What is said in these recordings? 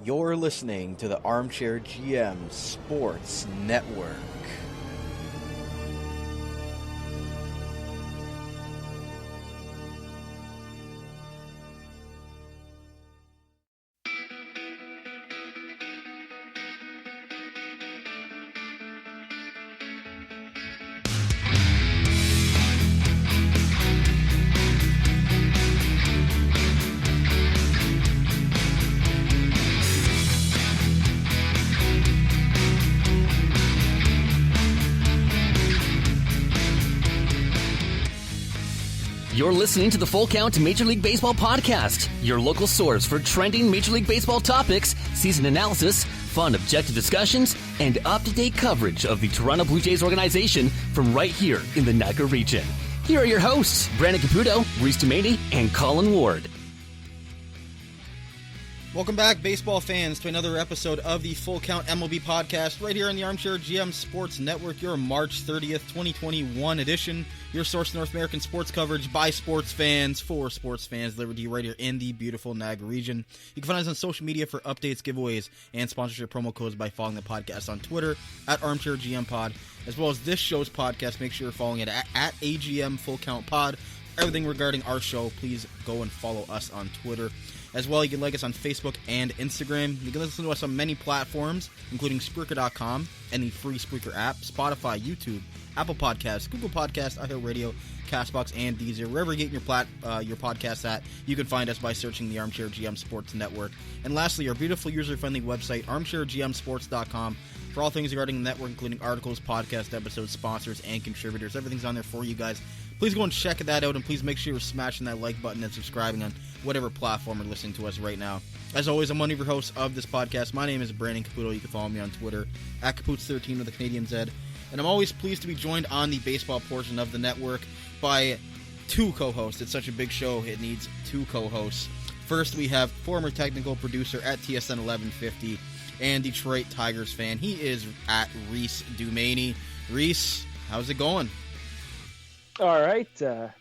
You're listening to the Armchair GM Sports Network. You're listening to the Full Count Major League Baseball podcast, your local source for trending Major League Baseball topics, season analysis, fun, objective discussions, and up-to-date coverage of the Toronto Blue Jays organization from right here in the Niagara region. Here are your hosts, Brandon Caputo, Reece and Colin Ward. Welcome back, baseball fans, to another episode of the Full Count MLB podcast right here on the Armchair GM Sports Network, your March 30th, 2021 edition, your source of North American sports coverage by sports fans, for sports fans, delivered to you right here in the beautiful Niagara region. You can find us on social media for updates, giveaways, and sponsorship promo codes by following the podcast on Twitter at Armchair GM Pod, as well as this show's podcast. Make sure you're following it at AGM Full Count Pod. Everything regarding our show, please go and follow us on Twitter. As well, you can like us on Facebook and Instagram. You can listen to us on many platforms, including Spreaker.com and the free Spreaker app, Spotify, YouTube, Apple Podcasts, Google Podcasts, iHeartRadio, CastBox, and Deezer. Wherever you get your podcasts at, you can find us by searching the Armchair GM Sports Network. And lastly, our beautiful user-friendly website, armchairgmsports.com, for all things regarding the network, including articles, podcast episodes, sponsors, and contributors. Everything's on there for you guys. Please go and check that out, and please make sure you're smashing that like button and subscribing on whatever platform you're listening to us right now. As always, I'm one of your hosts of this podcast. My name is Brandon Caputo. You can follow me on Twitter at Capoots13 with a Canadian Z. And I'm always pleased to be joined on the baseball portion of the network by two co-hosts. It's such a big show, it needs two co-hosts. First, we have former technical producer at TSN 1150 and Detroit Tigers fan. He is at Reece Dumaney. Reece, how's it going? All right,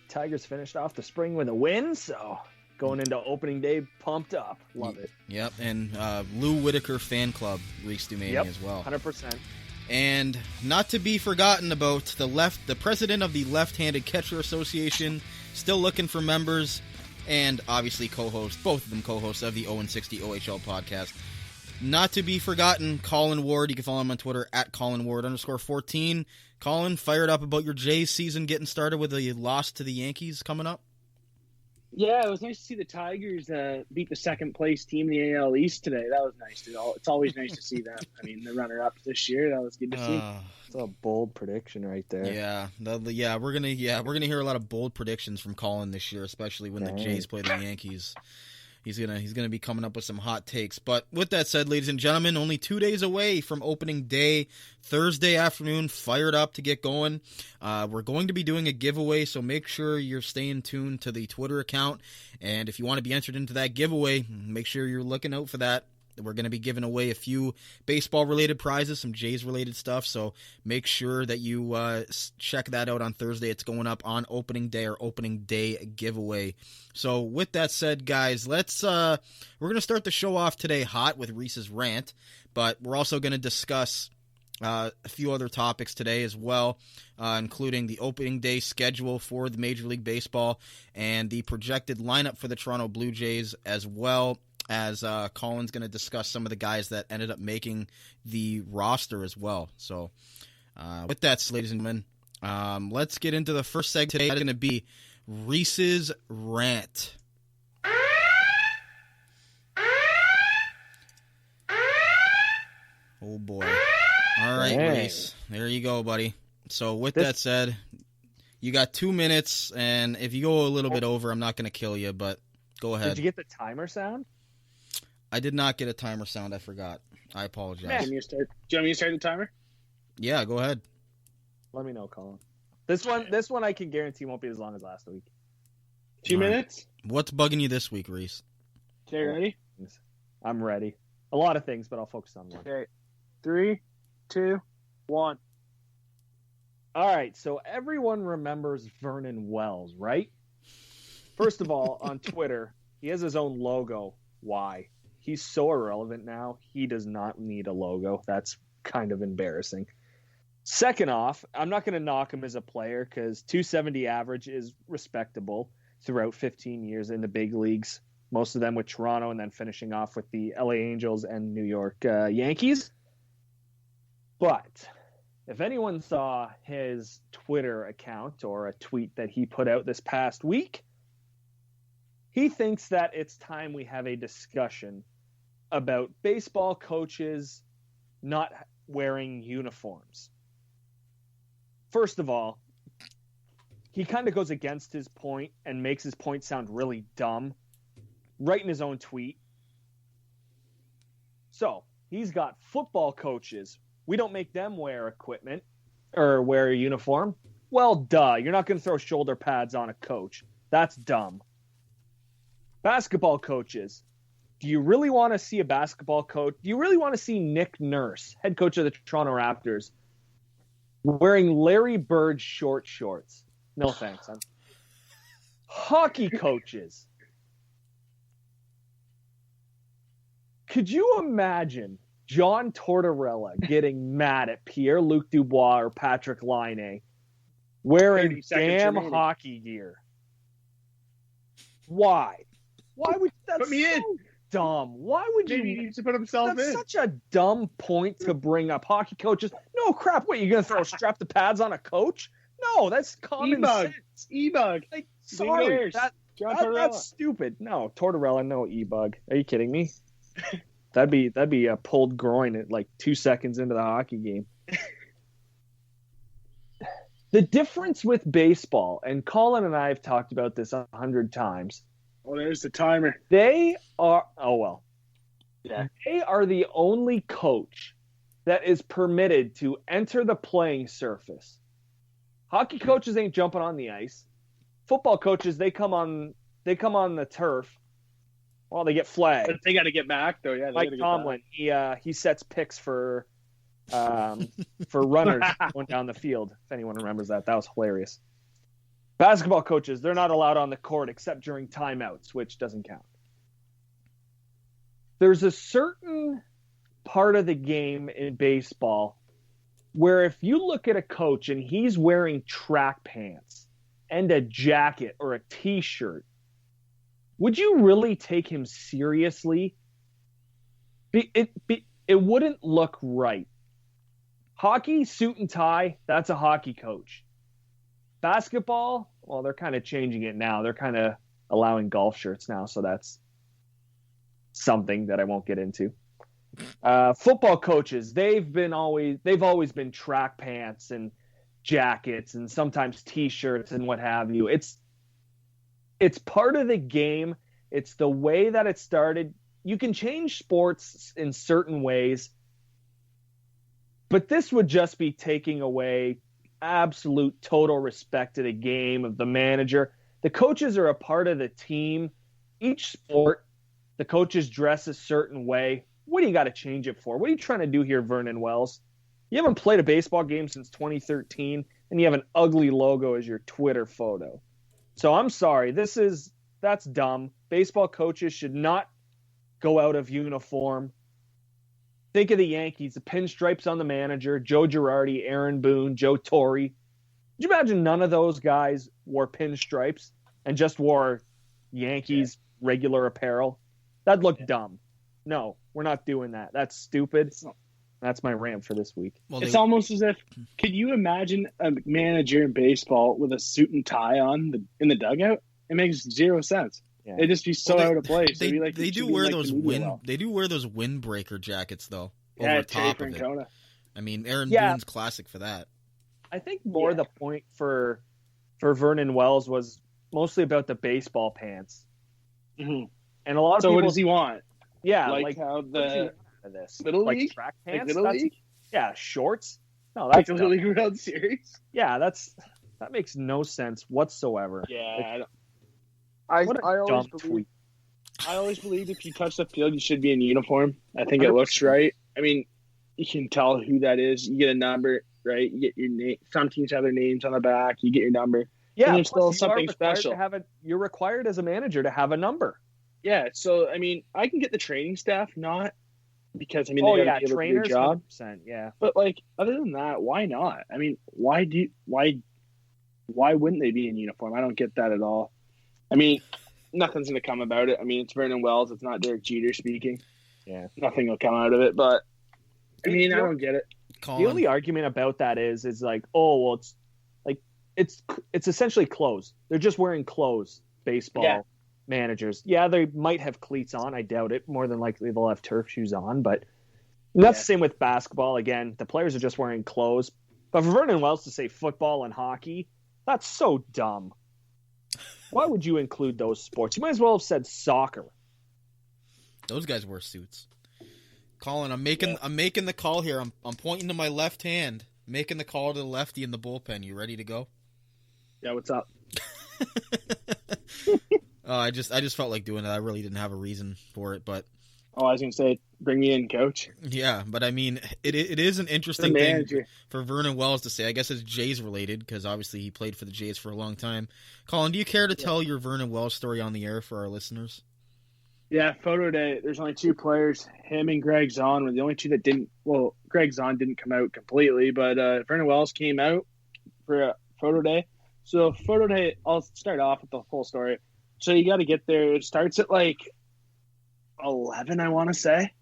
Tigers finished off the spring with a win, so going into opening day, pumped up. Love it. Yep, and Lou Whitaker fan club, Reece Dumaney as well. 100%. And not to be forgotten about, the president of the Left-Handed Catcher Association, still looking for members, and obviously co-host, both of them co-hosts of the 0-60 OHL podcast. Not to be forgotten, Colin Ward. You can follow him on Twitter at ColinWard_14. Colin, fired up about your Jays season getting started with a loss to the Yankees coming up? Yeah, it was nice to see the Tigers beat the second-place team in the AL East today. That was nice. It's always nice to see them. I mean, the runner-up this year, that was good to see. It's a bold prediction right there. Yeah, we're gonna hear a lot of bold predictions from Colin this year, especially when the Jays play the Yankees. He's gonna be coming up with some hot takes. But with that said, ladies and gentlemen, only 2 days away from opening day, Thursday afternoon, fired up to get going. We're going to be doing a giveaway, so make sure you're staying tuned to the Twitter account. And if you want to be entered into that giveaway, make sure you're looking out for that. We're going to be giving away a few baseball-related prizes, some Jays-related stuff, so make sure that you check that out on Thursday. It's going up on opening day, or opening day giveaway. So with that said, guys, we're going to start the show off today hot with Reece's rant, but we're also going to discuss a few other topics today as well, including the opening day schedule for the Major League Baseball and the projected lineup for the Toronto Blue Jays, as well as Colin's going to discuss some of the guys that ended up making the roster as well. So with that, ladies and gentlemen, let's get into the first segment today. It's going to be Reece's rant. Oh boy. All right, Reece. There you go, buddy. So with that said, you got 2 minutes, and if you go a little bit over, I'm not going to kill you, but go ahead. Did you get the timer sound? I did not get a timer sound. I forgot. I apologize. Do you want me to start the timer? Yeah, go ahead. Let me know, Colin. This one I can guarantee won't be as long as last week. 2 minutes? What's bugging you this week, Reece? Okay, ready? I'm ready. A lot of things, but I'll focus on one. Okay. 3, 2, 1. All right, so everyone remembers Vernon Wells, right? First of all, on Twitter, he has his own logo. Why? He's so irrelevant now. He does not need a logo. That's kind of embarrassing. Second off, I'm not going to knock him as a player because 270 average is respectable throughout 15 years in the big leagues, most of them with Toronto and then finishing off with the LA Angels and New York Yankees. But if anyone saw his Twitter account or a tweet that he put out this past week, he thinks that it's time we have a discussion about baseball coaches not wearing uniforms. First of all, he kind of goes against his point and makes his point sound really dumb right in his own tweet. So, he's got football coaches. We don't make them wear equipment or wear a uniform. Well, duh. You're not going to throw shoulder pads on a coach. That's dumb. Basketball coaches. Do you really want to see a basketball coach? Do you really want to see Nick Nurse, head coach of the Toronto Raptors, wearing Larry Bird short shorts? No thanks. Hockey coaches. Could you imagine John Tortorella getting mad at Pierre-Luc Dubois or Patrick Laine wearing damn hockey gear? Why? Why would that's put me so in? Dumb? Why would Maybe you? he needs to put himself That's in. such a dumb point to bring up. Hockey coaches. No crap. What, you gonna strap the pads on a coach? No, that's common sense. E-bug. Like, sorry, John that's stupid. No, Tortorella, no e-bug. Are you kidding me? That'd be a pulled groin at like 2 seconds into the hockey game. The difference with baseball, and Colin and I have talked about this 100 times. Oh, there's the timer. They are, Yeah. They are the only coach that is permitted to enter the playing surface. Hockey coaches ain't jumping on the ice. Football coaches, they come on the turf. Well, they get flagged. But they got to get back, though. Yeah, Mike Tomlin, he sets picks for runners going down the field. If anyone remembers that was hilarious. Basketball coaches, they're not allowed on the court except during timeouts, which doesn't count. There's a certain part of the game in baseball where if you look at a coach and he's wearing track pants and a jacket or a t-shirt, would you really take him seriously? It wouldn't look right. Hockey, suit and tie, that's a hockey coach. Basketball, well, they're kind of changing it now. They're kind of allowing golf shirts now, so that's something that I won't get into. Football coaches, they've always been track pants and jackets and sometimes t-shirts and what have you. It's part of the game. It's the way that it started. You can change sports in certain ways, but this would just be taking away absolute total respect to the game of the manager. The coaches are a part of the team. Each sport, the coaches dress a certain way. What do you got to change it for? What are you trying to do here, Vernon Wells? You haven't played a baseball game since 2013, and you have an ugly logo as your Twitter photo. So I'm sorry. That's dumb. Baseball coaches should not go out of uniform. Think of the Yankees, the pinstripes on the manager, Joe Girardi, Aaron Boone, Joe Torre. Could you imagine none of those guys wore pinstripes and just wore Yankees regular apparel? That'd look dumb. No, we're not doing that. That's stupid. That's my rant for this week. Well, it's almost as if, could you imagine a manager in baseball with a suit and tie on in the dugout? It makes zero sense. Yeah. It'd just be so out of place. They do wear those windbreaker jackets though. Over top of it. I mean, Aaron Boone's classic for that. I think the point for Vernon Wells was mostly about the baseball pants. Mm-hmm. And a lot of people. So what does he want? Yeah, like how the Little League, track pants, Little League, shorts. No, that's the Little League World Series. Yeah, that makes no sense whatsoever. Yeah, I always believed if you touch the field, you should be in uniform. I think 100%. It looks right. I mean, you can tell who that is. You get a number, right? You get your name. Some teams have their names on the back. You get your number. Yeah, and there's still something special. You're required as a manager to have a number. Yeah, so I mean, I can get the training staff not because I mean they gotta be able to do their trainers, job. 100%, yeah. But like other than that, why not? I mean, why wouldn't they be in uniform? I don't get that at all. I mean, nothing's gonna come about it. I mean, it's Vernon Wells. It's not Derek Jeter speaking. Yeah, nothing will come out of it. But I mean, I don't get it. Colin. The only argument about that is like, oh well, it's like it's essentially clothes. They're just wearing clothes. Baseball managers, they might have cleats on. I doubt it. More than likely, they'll have turf shoes on. But that's the same with basketball. Again, the players are just wearing clothes. But for Vernon Wells to say football and hockey, that's so dumb. Why would you include those sports? You might as well have said soccer. Those guys wear suits. Colin, I'm making the call here. I'm pointing to my left hand, making the call to the lefty in the bullpen. You ready to go? Yeah, what's up? I just felt like doing it. I really didn't have a reason for it, but I was gonna say, bring me in, coach. Yeah, but I mean, it is an interesting thing for Vernon Wells to say. I guess it's Jays related because obviously he played for the Jays for a long time. Colin, do you care to tell your Vernon Wells story on the air for our listeners? Yeah, photo day. There's only two players. Him and Greg Zahn were the only two that didn't. Well, Greg Zahn didn't come out completely, but Vernon Wells came out for a photo day. So photo day, I'll start off with the full story. So you got to get there. It starts at like 11, I want to say.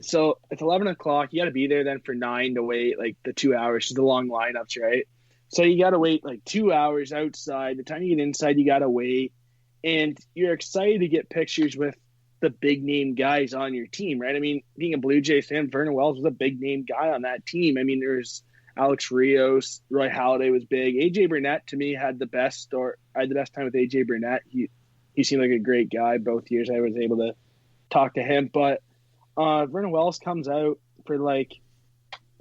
So it's 11 o'clock. You got to be there then for 9 to wait like the 2 hours. The long lineups, right? So you got to wait like 2 hours outside. The time you get inside, you got to wait. And you're excited to get pictures with the big name guys on your team, right? I mean, being a Blue Jays fan, Vernon Wells was a big name guy on that team. I mean, there's Alex Rios, Roy Halladay was big. AJ Burnett to me had the best, or I had the best time with AJ Burnett. He seemed like a great guy both years. I was able to talk to him, but Vernon Wells comes out for like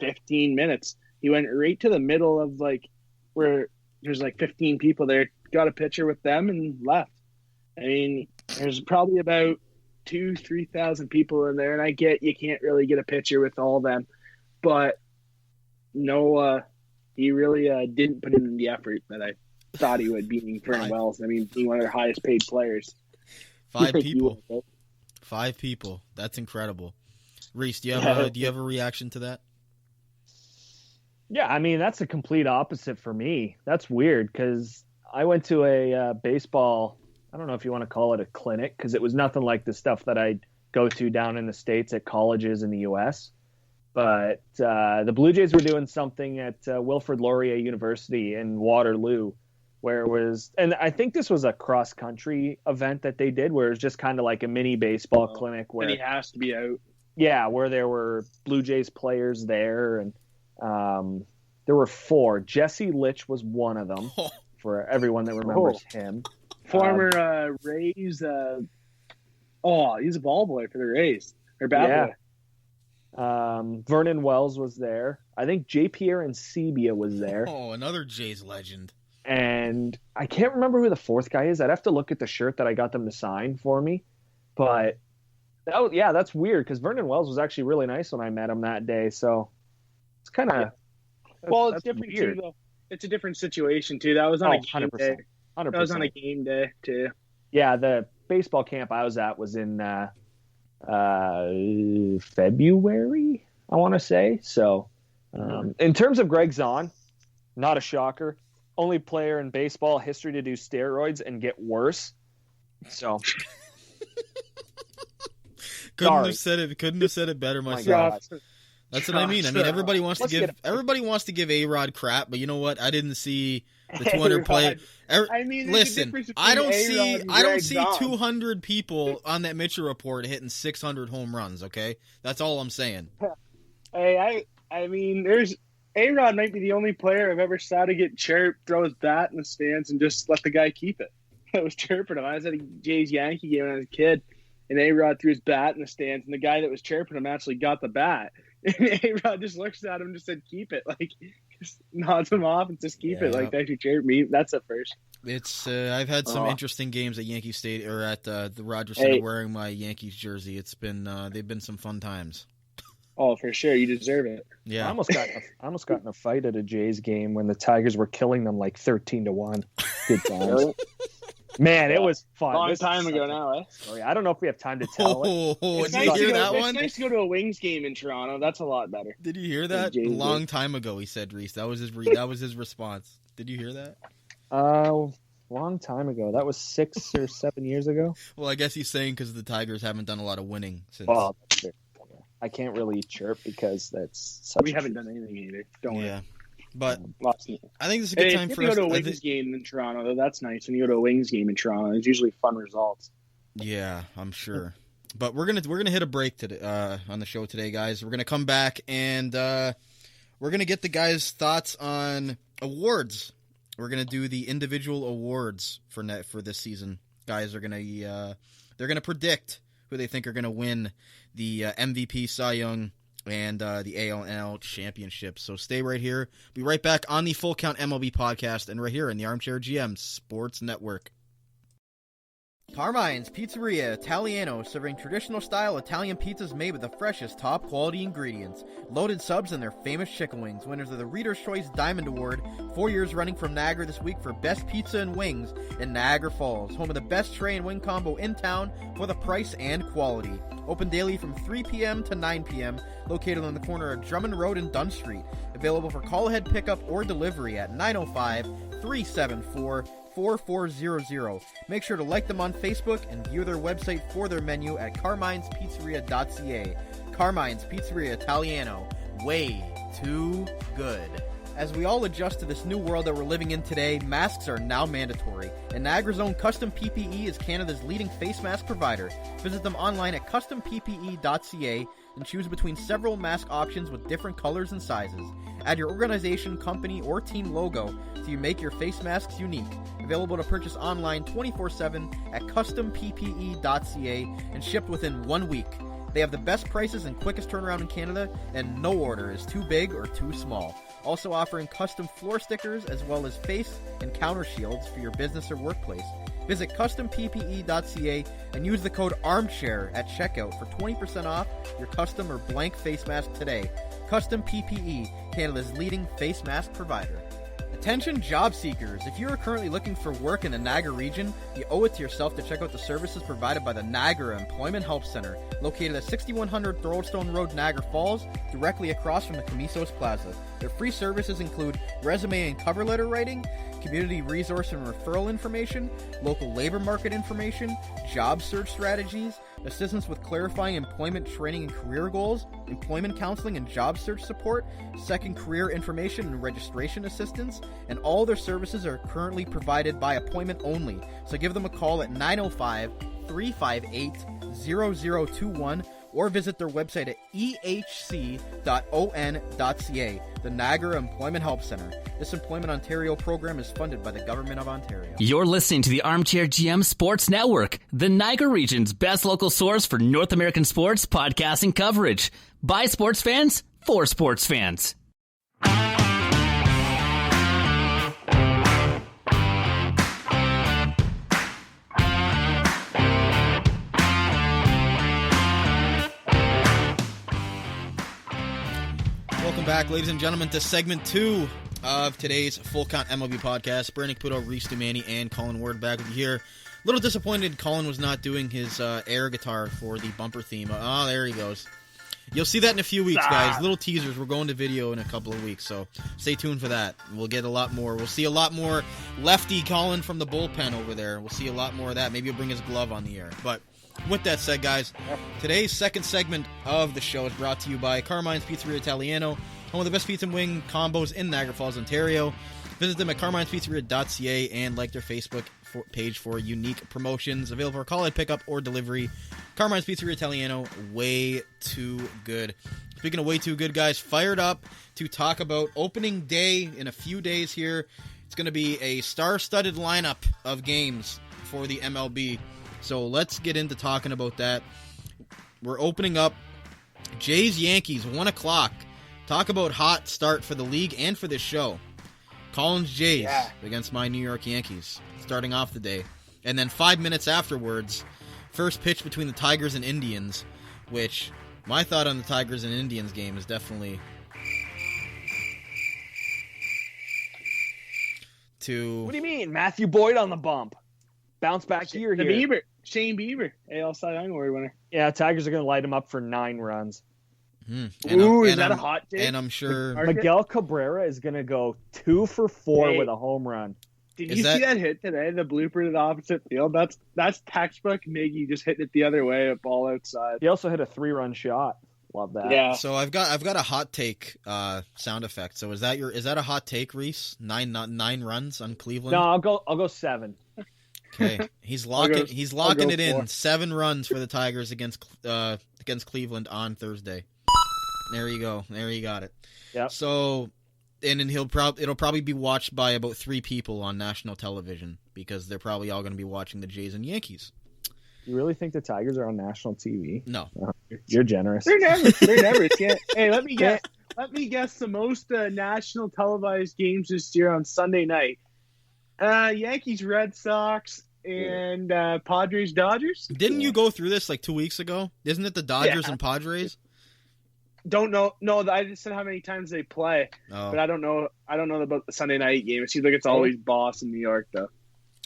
15 minutes. He went right to the middle of like where there's like 15 people there, got a picture with them and left. I mean, there's probably about 2,000-3,000 people in there, and I get you can't really get a picture with all of them, but no, he really didn't put in the effort that I thought he would, being Vernon Wells. I mean, being one of their highest paid players. 5 people. 5 people. That's incredible. Reece, do you have a reaction to that? Yeah, I mean, that's the complete opposite for me. That's weird because I went to a baseball, I don't know if you want to call it a clinic, because it was nothing like the stuff that I go to down in the States at colleges in the U.S. But the Blue Jays were doing something at Wilfrid Laurier University in Waterloo, where it was, and I think this was a cross-country event that they did, where it was just kind of like a mini baseball clinic. Where and he has to be out. Yeah, where there were Blue Jays players there, and there were 4. Jesse Litch was one of them, for everyone that remembers him. Former Rays. He's a ball boy for the Rays. Or bat boy. Vernon Wells was there. I think J. Pierre Ancibia was there. Oh, another Jays legend. And I can't remember who the 4th guy is. I'd have to look at the shirt that I got them to sign for me. But that's weird because Vernon Wells was actually really nice when I met him that day. So it's kind of it's different weird. Too, though. It's a different situation too. That was on a game 100%, day. 100%. That was on a game day too. Yeah, the baseball camp I was at was in February, I want to say. So in terms of Greg Zahn, not a shocker. Only player in baseball history to do steroids and get worse. So couldn't have said it better myself. That's what I mean. I mean, everybody wants to give A-Rod crap, but you know what? I didn't see the 200 play. I mean, listen, I don't see 200 people on that Mitchell report hitting 600 home runs. Okay, that's all I'm saying. Hey, I mean, there's A-Rod might be the only player I've ever saw to get chirped, throw his bat in the stands, and just let the guy keep it. I was chirping him. I was at a Jays Yankee game when I was a kid, and A-Rod threw his bat in the stands, and the guy that was chirping him actually got the bat. And A-Rod just looks at him and just said, keep it. Like, just nods him off and just keep it. Like, thank you, chirp me. That's the first. It's I've had some interesting games at Yankee Stadium or at the Rogers Center wearing my Yankees jersey. It's been they've been some fun times. Oh, for sure, you deserve it. Yeah, I almost got in a fight at a Jays game when the Tigers were killing them like 13-1. Good times. Man, it was fun. Long This time is ago such a now, eh? story. I don't know if we have time to tell it. Did you hear that one? It's nice to go to a Wings game in Toronto. That's a lot better. Did you hear that? Jays A long did. time ago, he said, Reese. That was his response. Did you hear that? Long time ago. That was 6 or 7 years ago. Well, I guess he's saying because the Tigers haven't done a lot of winning since. Well, that's fair. I can't really chirp because that's such We haven't done anything either. Don't worry. Yeah. But Lots of- I think this is a good Hey, time if for you us. go to a I Wings think- game in Toronto, though, that's nice. When you go to a Wings game in Toronto, it's usually fun results. Yeah, I'm sure. But we're gonna hit a break today on the show today, guys. We're gonna come back and we're gonna get the guys' thoughts on awards. We're gonna do the individual awards for this season. Guys are gonna they're gonna predict who they think are gonna win the MVP, Cy Young, and the ALNL championship. So stay right here. Be right back on the Full Count MLB podcast and right here in the Armchair GM Sports Network. Carmine's Pizzeria Italiano, serving traditional-style Italian pizzas made with the freshest, top-quality ingredients. Loaded subs and their famous chicken wings. Winners of the Reader's Choice Diamond Award 4 years running from Niagara this week for Best Pizza and Wings in Niagara Falls. Home of the best tray and wing combo in town for the price and quality. Open daily from 3 p.m. to 9 p.m. Located on the corner of Drummond Road and Dunn Street. Available for call-ahead pickup or delivery at 905-374-4400. Make sure to like them on Facebook and view their website for their menu at carmine'spizzeria.ca. Carmine's Pizzeria Italiano. Way too good. As we all adjust to this new world that we're living in today, masks are now mandatory, and Niagara's own Custom PPE is Canada's leading face mask provider. Visit them online at customppe.ca and choose between several mask options with different colors and sizes. Add your organization, company, or team logo so you make your face masks unique. Available to purchase online 24/7 at customppe.ca and shipped within 1 week. They have the best prices and quickest turnaround in Canada, and no order is too big or too small. Also offering custom floor stickers as well as face and counter shields for your business or workplace. Visit customppe.ca and use the code ARMCHAIR at checkout for 20% off your custom or blank face mask today. Custom PPE, Canada's leading face mask provider. Attention job seekers, if you are currently looking for work in the Niagara region, you owe it to yourself to check out the services provided by the Niagara Employment Help Center, located at 6100 Thoroldstone Road, Niagara Falls, directly across from the Camisos Plaza. Their free services include resume and cover letter writing, community resource and referral information, local labor market information, job search strategies, assistance with clarifying employment training and career goals, employment counseling and job search support, second career information and registration assistance, and all their services are currently provided by appointment only. So give them a call at 905-358-0021 or visit their website at ehc.on.ca, the Niagara Employment Help Center. This Employment Ontario program is funded by the Government of Ontario. You're listening to the Armchair GM Sports Network, the Niagara region's best local source for North American sports podcasting coverage. By sports fans, for sports fans. Welcome back, ladies and gentlemen, to segment 2 of today's Full Count MLB podcast. Brandon Caputo, Reece Dumani, and Colin Ward back with you here. A little disappointed Colin was not doing his air guitar for the bumper theme. Oh, there he goes. You'll see that in a few weeks, guys. Little teasers. We're going to video in a couple of weeks, so stay tuned for that. We'll get a lot more. We'll see a lot more lefty Colin from the bullpen over there. We'll see a lot more of that. Maybe he'll bring his glove on the air. But with that said, guys, today's second segment of the show is brought to you by Carmine's Pizzeria Italiano, home of the best pizza and wing combos in Niagara Falls, Ontario. Visit them at carmine'spizzeria.ca and like their Facebook page for unique promotions. Available for call-in pickup or delivery. Carmine's Pizzeria Italiano, way too good. Speaking of way too good, guys, fired up to talk about opening day in a few days here. It's going to be a star-studded lineup of games for the MLB. So let's get into talking about that. We're opening up Jays-Yankees, 1 o'clock. Talk about hot start for the league and for this show. Colin's Jays against my New York Yankees, starting off the day. And then 5 minutes afterwards, first pitch between the Tigers and Indians, which my thought on the Tigers and Indians game is definitely to... What do you mean? Matthew Boyd on the bump. bounce back year The here. Shane Bieber, AL Cy Young Award winner. Yeah, Tigers are going to light him up for 9 runs. Is that a hot take? And I'm sure Miguel Cabrera is going to go 2 for 4 Hey. with a home run. Did you see that hit today? The blooper to the opposite field. That's textbook Miggy just hitting it the other way, a ball outside. He also hit a 3-run shot. Love that. Yeah. So I've got a hot take sound effect. So is that a hot take, Reece? 9 runs on Cleveland? No, I'll go 7. Okay. He's locking it in. 4. 7 runs for the Tigers against Cleveland on Thursday. There you go. There you got it. Yep. So and then it'll probably be watched by about 3 people on national television because they're probably all going to be watching the Jays and Yankees. You really think the Tigers are on national TV? No. Oh, you're generous. They're never. Hey, let me guess. Let me guess the most national televised games this year on Sunday night. Yankees, Red Sox, and Padres, Dodgers. Didn't you go through this like 2 weeks ago? Isn't it the Dodgers and Padres? Don't know. No, I just said how many times they play, but I don't know. I don't know about the Sunday night game. It seems like it's always Boston, New York, though.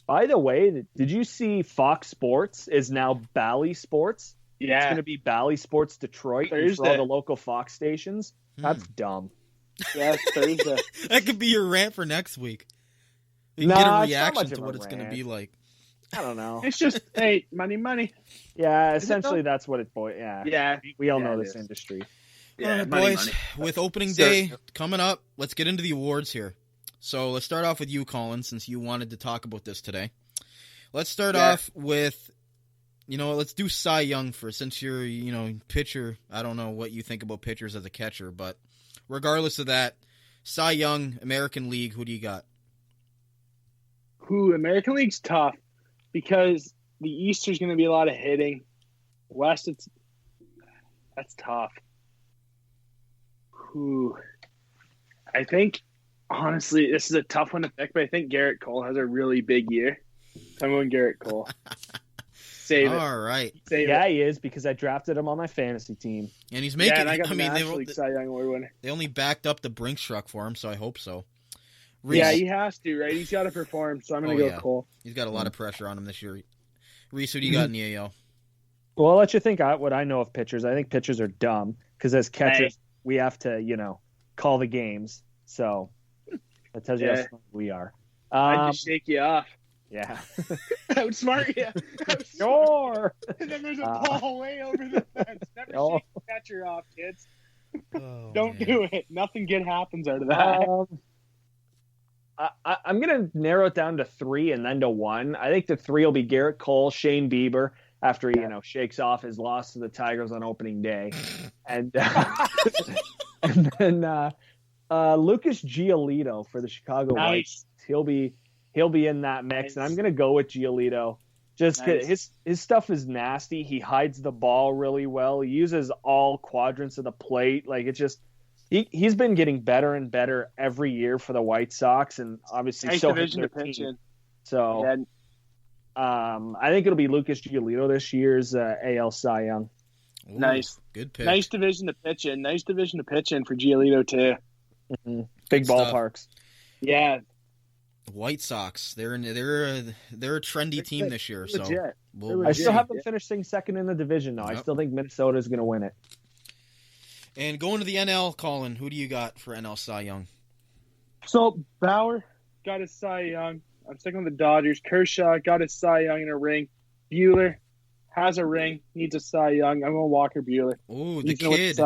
By the way, did you see Fox Sports is now Bally Sports? Yeah, it's going to be Bally Sports Detroit for all the local Fox stations. That's dumb. Yeah, it's Thursday. That could be your rant for next week. You can get a reaction to what it's going to be like. I don't know. It's just, hey, money. Yeah, essentially that's what it's. Yeah. We all know this industry. Yeah, all right, boys, with opening day coming up, let's get into the awards here. So let's start off with you, Colin, since you wanted to talk about this today. Let's start off with, let's do Cy Young first, since you're, pitcher. I don't know what you think about pitchers as a catcher, but regardless of that, Cy Young, American League, who do you got? American League's tough because the East there's going to be a lot of hitting. West, that's tough. I think, honestly, this is a tough one to pick, but I think Garrett Cole has a really big year. So I'm going Garrett Cole. Save it. All right. He is, because I drafted him on my fantasy team. And he's making. And I got the National League Cy Young Award winner. They only backed up the Brinks truck for him, so I hope so. Reece, yeah, he has to, right? He's got to perform, so I'm going to go Cole. He's got a lot of pressure on him this year. Reece, who do you got in the AL? Well, I'll let you think what I know of pitchers. I think pitchers are dumb because as catchers, we have to, call the games. So that tells you how smart we are. I just shake you off. Yeah. Outsmart you. Sure. And then there's a ball way over the fence. Never shake the catcher off, kids. Don't do it. Nothing good happens out of that. I'm going to narrow it down to 3 and then to 1. I think the 3 will be Garrett Cole, Shane Bieber, after he, shakes off his loss to the Tigers on opening day. And and then Lucas Giolito for the Chicago White Sox. He'll be in that mix. And I'm going to go with Giolito. Just his stuff is nasty. He hides the ball really well. He uses all quadrants of the plate. Like, it's just he's been getting better and better every year for the White Sox, and obviously so has their team. So I think it'll be Lucas Giolito this year's AL Cy Young. Ooh, nice. Good pick. Nice division to pitch in. Nice division to pitch in for Giolito, too. Mm-hmm. Big ballparks. Yeah. White Sox. They're a trendy team this year. So I still have them finishing second in the division, though. Yep. I still think Minnesota is going to win it. And going to the NL, Colin, who do you got for NL Cy Young? So Bauer got his Cy Young. I'm sticking with the Dodgers. Kershaw got his Cy Young in a ring. Buehler has a ring, needs a Cy Young. I'm going Walker Buehler. Oh, the kid.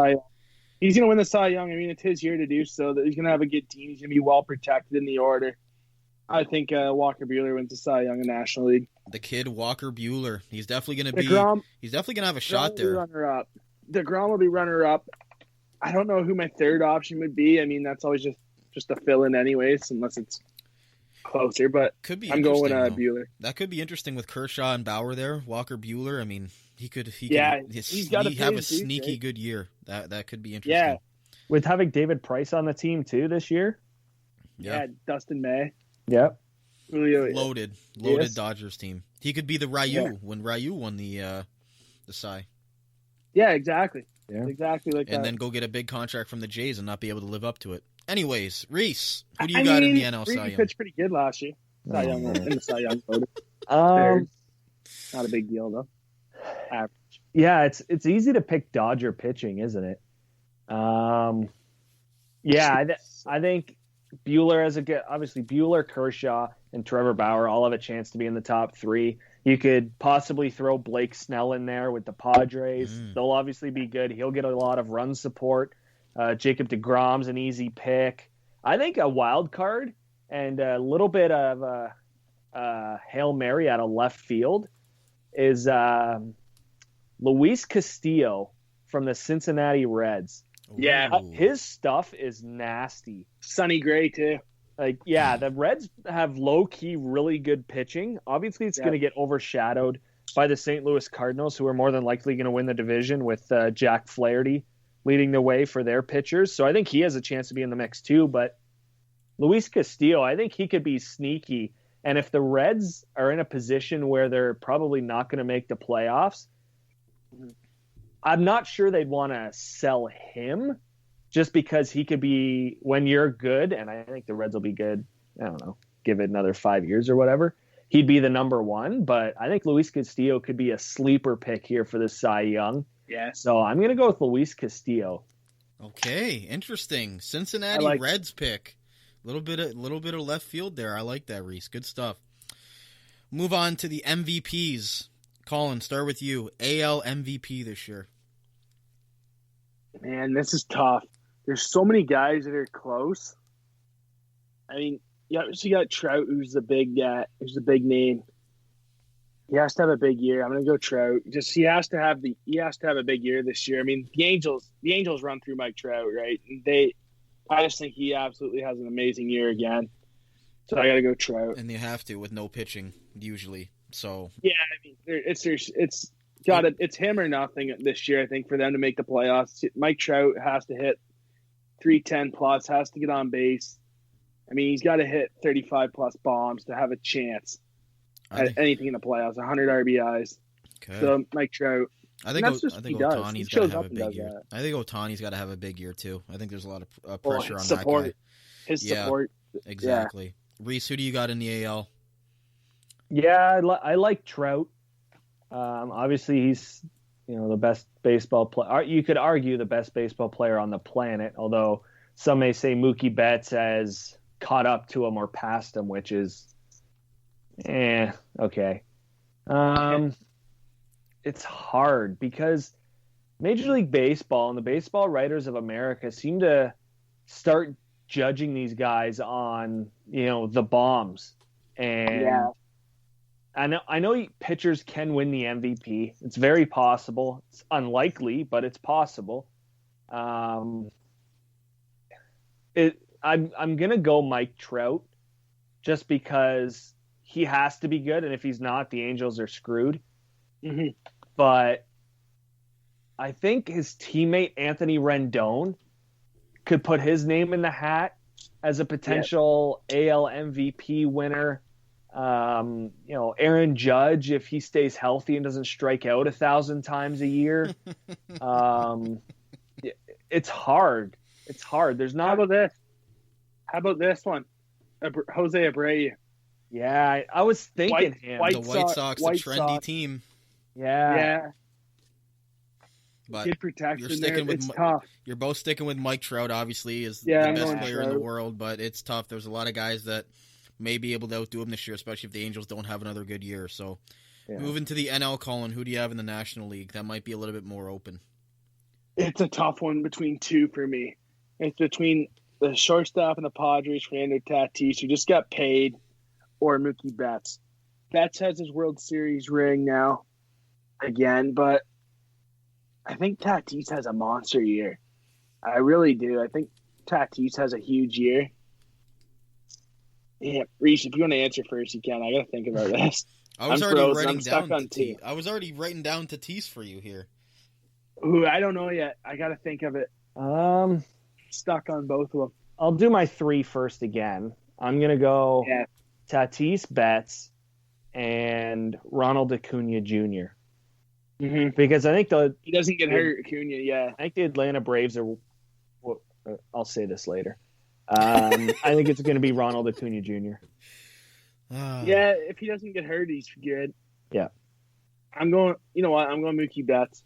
He's going to win the Cy Young. I mean, it's his year to do so. That he's going to have a good team. He's going to be well protected in the order. I think Walker Buehler wins the Cy Young in National League. The kid Walker Buehler. He's definitely going to be. He's definitely going to have a shot there. Runner-up. DeGrom will be runner-up. I don't know who my third option would be. I mean, that's always just a fill-in anyways, unless it's closer. But could be I'm going with Buehler. That could be interesting with Kershaw and Bauer there. Walker Buehler. I mean, he could have a sneaky good year. That could be interesting. Yeah, with having David Price on the team too this year. Yeah, Dustin May. Yep. Loaded Dodgers team. He could be the Ryu when Ryu won the Cy. Yeah, exactly. Yeah. Exactly like that. And then go get a big contract from the Jays and not be able to live up to it. Anyways, Reece, who do you got in the NL Cy Young? He pitched pretty good last year. Cy Young in the Cy Young vote. Um, Not a big deal though. Average. yeah, it's easy to pick Dodger pitching, isn't it? Yeah, I think Bueller has a good. Obviously, Bueller, Kershaw, and Trevor Bauer all have a chance to be in the top three. You could possibly throw Blake Snell in there with the Padres. They'll obviously be good. He'll get a lot of run support. Jacob deGrom's an easy pick. I think a wild card and a little bit of Hail Mary out of left field is Luis Castillo from the Cincinnati Reds. Yeah. His stuff is nasty. Sonny Gray too. Like, yeah, the Reds have low-key really good pitching. Obviously, it's going to get overshadowed by the St. Louis Cardinals, who are more than likely going to win the division with Jack Flaherty leading the way for their pitchers. So I think he has a chance to be in the mix too. But Luis Castillo, I think he could be sneaky. And if the Reds are in a position where they're probably not going to make the playoffs, I'm not sure they'd want to sell him just because he could be, when you're good, and I think the Reds will be good, I don't know, give it another 5 years or whatever, he'd be the number one. But I think Luis Castillo could be a sleeper pick here for the Cy Young. Yeah. So I'm going to go with Luis Castillo. Okay, interesting. Cincinnati Reds pick. Little bit of left field there. I like that, Reece. Good stuff. Move on to the MVPs. Colin, start with you. AL MVP this year. Man, this is tough. There's so many guys that are close. I mean, you got Trout, who's the big name. He has to have a big year. I'm gonna go Trout. He has to have a big year this year. I mean, the Angels run through Mike Trout, right? I just think he absolutely has an amazing year again. So I gotta go Trout. And you have to with no pitching usually. So yeah, I mean, it's him or nothing this year. I think for them to make the playoffs, Mike Trout has to hit 310 plus, has to get on base. I mean, he's got to hit 35 plus bombs to have a chance at anything in the playoffs. 100 RBIs. Okay. So Mike Trout. I think Ohtani's got to have a big year. I think Ohtani's got to have a big year too. I think there's a lot of pressure on that guy. His support. Exactly. Yeah. Reece, who do you got in the AL? Yeah, I like Trout. Obviously, he's the best baseball player. You could argue the best baseball player on the planet, although some may say Mookie Betts has caught up to him or passed him, which is, okay. It's hard because Major League Baseball and the Baseball Writers of America seem to start judging these guys on the bombs, and yeah. I know pitchers can win the MVP. It's very possible. It's unlikely, but it's possible. I'm gonna go Mike Trout just because he has to be good, and if he's not, the Angels are screwed. Mm-hmm. But I think his teammate Anthony Rendon could put his name in the hat as a potential AL MVP winner. Aaron Judge, if he stays healthy and doesn't strike out 1,000 times a year. It's hard. It's hard. There's not. How about this one? Jose Abreu. Yeah, I was thinking him. The White Sox, a trendy team. Yeah. But good protection it's with tough. You're both sticking with Mike Trout, obviously, is the best player in the world, but it's tough. There's a lot of guys that may be able to outdo him this year, especially if the Angels don't have another good year. So, moving to the NL, Colin, who do you have in the National League? That might be a little bit more open. It's a tough one between two for me. It's between the shortstop and the Padres, Fernando Tatis, who just got paid, or Mookie Betts. Betts has his World Series ring now, again, but I think Tatis has a monster year. I really do. I think Tatis has a huge year. Yeah, Reece, if you want to answer first, you can. I got to think about this. I was already writing down Tatis. I was already writing down Tatis for you here. Ooh, I don't know yet. I got to think of it. Stuck on both of them. I'll do my three first again. I'm going to go Tatis, Betts, and Ronald Acuna Jr. Mm-hmm. Because I think he doesn't get hurt, Acuna, yeah. I think the Atlanta Braves are – I'll say this later. I think it's going to be Ronald Acuna Jr. Yeah, if he doesn't get hurt, he's good. Yeah. I'm going. You know what? I'm going Mookie Betts.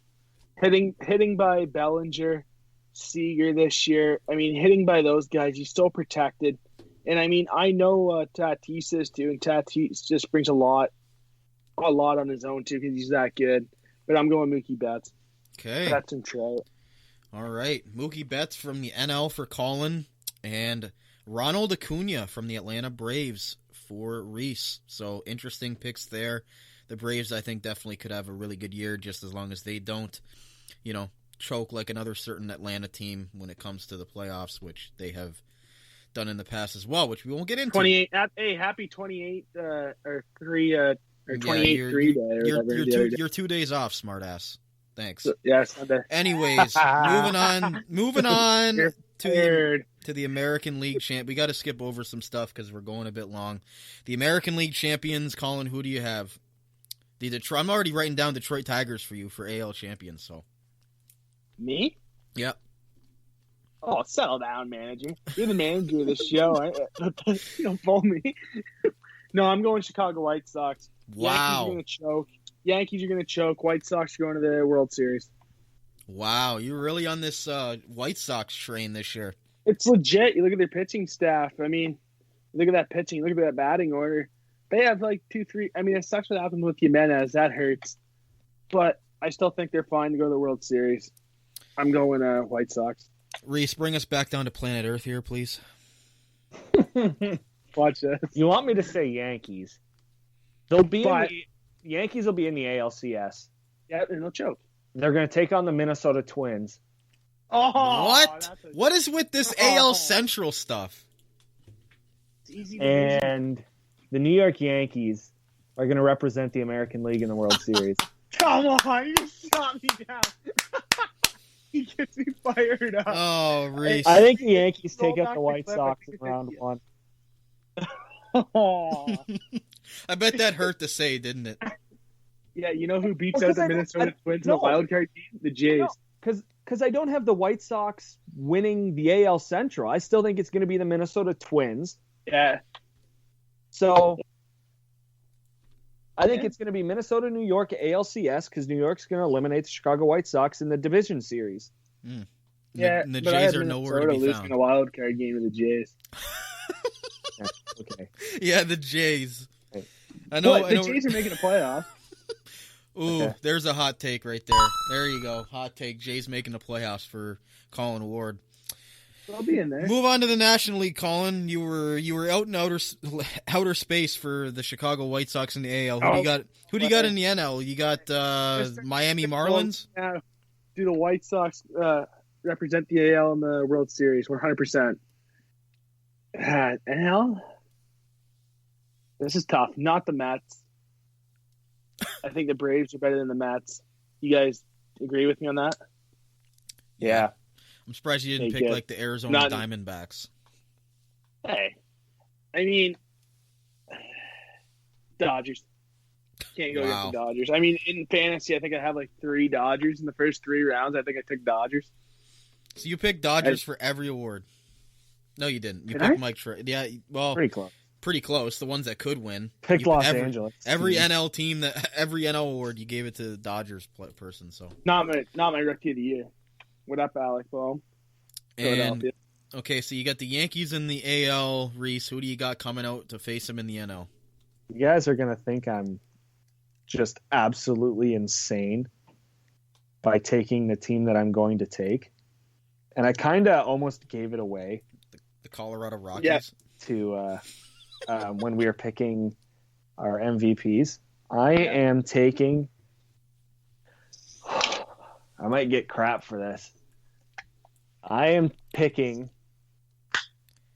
Hitting by Bellinger, Seager this year. I mean, hitting by those guys, he's still protected. And I mean, I know Tatis is too, and Tatis just brings a lot on his own too because he's that good. But I'm going Mookie Betts. Okay. Betts and Trout. All right. Mookie Betts from the NL for Colin, and Ronald Acuna from the Atlanta Braves for Reece. So interesting picks there. The Braves, I think, definitely could have a really good year just as long as they don't, choke like another certain Atlanta team when it comes to the playoffs, which they have done in the past as well, which we won't get into. 28. Hey, happy 28 or 3 or 28-3 day. You're 2 days off, smartass. Thanks. Yeah, Sunday. Anyways, moving on to the American League champ. We got to skip over some stuff because we're going a bit long. The American League champions, Colin. Who do you have? The Detroit. I'm already writing down Detroit Tigers for you for AL champions. So. Me? Yep. Oh, settle down, manager. You're the manager of this show. You don't fool me. No, I'm going Chicago White Sox. Wow. Yankees are going to choke. White Sox are going to the World Series. Wow, you're really on this White Sox train this year. It's legit. You look at their pitching staff. I mean, look at that pitching. Look at that batting order. They have like 2-3. I mean, it sucks what happened with Jimenez. That hurts. But I still think they're fine to go to the World Series. I'm going White Sox. Reece, bring us back down to planet Earth here, please. Watch this. You want me to say Yankees? Yankees will be in the ALCS. Yeah, and they'll choke. They're going to take on the Minnesota Twins. Oh, what? What is with this AL Central stuff? And the New York Yankees are going to represent the American League in the World Series. Come on, you shot me down. He gets me fired up. Oh, Reece. I think the Yankees take out the White Sox in round one. Oh. I bet that hurt to say, didn't it? Yeah, you know who beats out the Minnesota Twins in the wild card team? The Jays. Because I don't have the White Sox winning the AL Central. I still think it's going to be the Minnesota Twins. Yeah. So I think it's going to be Minnesota, New York, ALCS, because New York's going to eliminate the Chicago White Sox in the division series. Mm. Yeah, the Jays are nowhere to be losing found. a wild card game to the Jays. Okay. Yeah, the Jays. Hey. I know. The Jays are making a playoff. Ooh, Okay. There's a hot take right there. There you go. Hot take. Jays making the playoffs for Colin Ward. I'll be in there. Move on to the National League, Colin. You were out in outer space for the Chicago White Sox in the AL. Who do you got in the NL? You got Miami Marlins? Yeah. Do the White Sox represent the AL in the World Series? 100%. NL? This is tough. Not the Mets. I think the Braves are better than the Mets. You guys agree with me on that? Yeah. I'm surprised you didn't pick like the Arizona Diamondbacks. Hey, I mean, Dodgers. Can't go against the Dodgers. I mean, in fantasy, I think I have like 3 Dodgers in the first 3 rounds. I think I took Dodgers. So you picked Dodgers for every award. No, you didn't. You picked Mike Trout. Yeah, well, pretty close. The ones that could win. Picked Los Angeles. Every NL team every NL award, you gave it to the Dodgers person. So not my rookie of the year. What up, Alec? Well, and okay, so you got the Yankees in the AL. Reece, who do you got coming out to face them in the NL? You guys are gonna think I'm just absolutely insane by taking the team that I'm going to take, and I kind of almost gave it away. The Colorado Rockies. To when we were picking our MVPs, I am taking. I might get crap for this. I am picking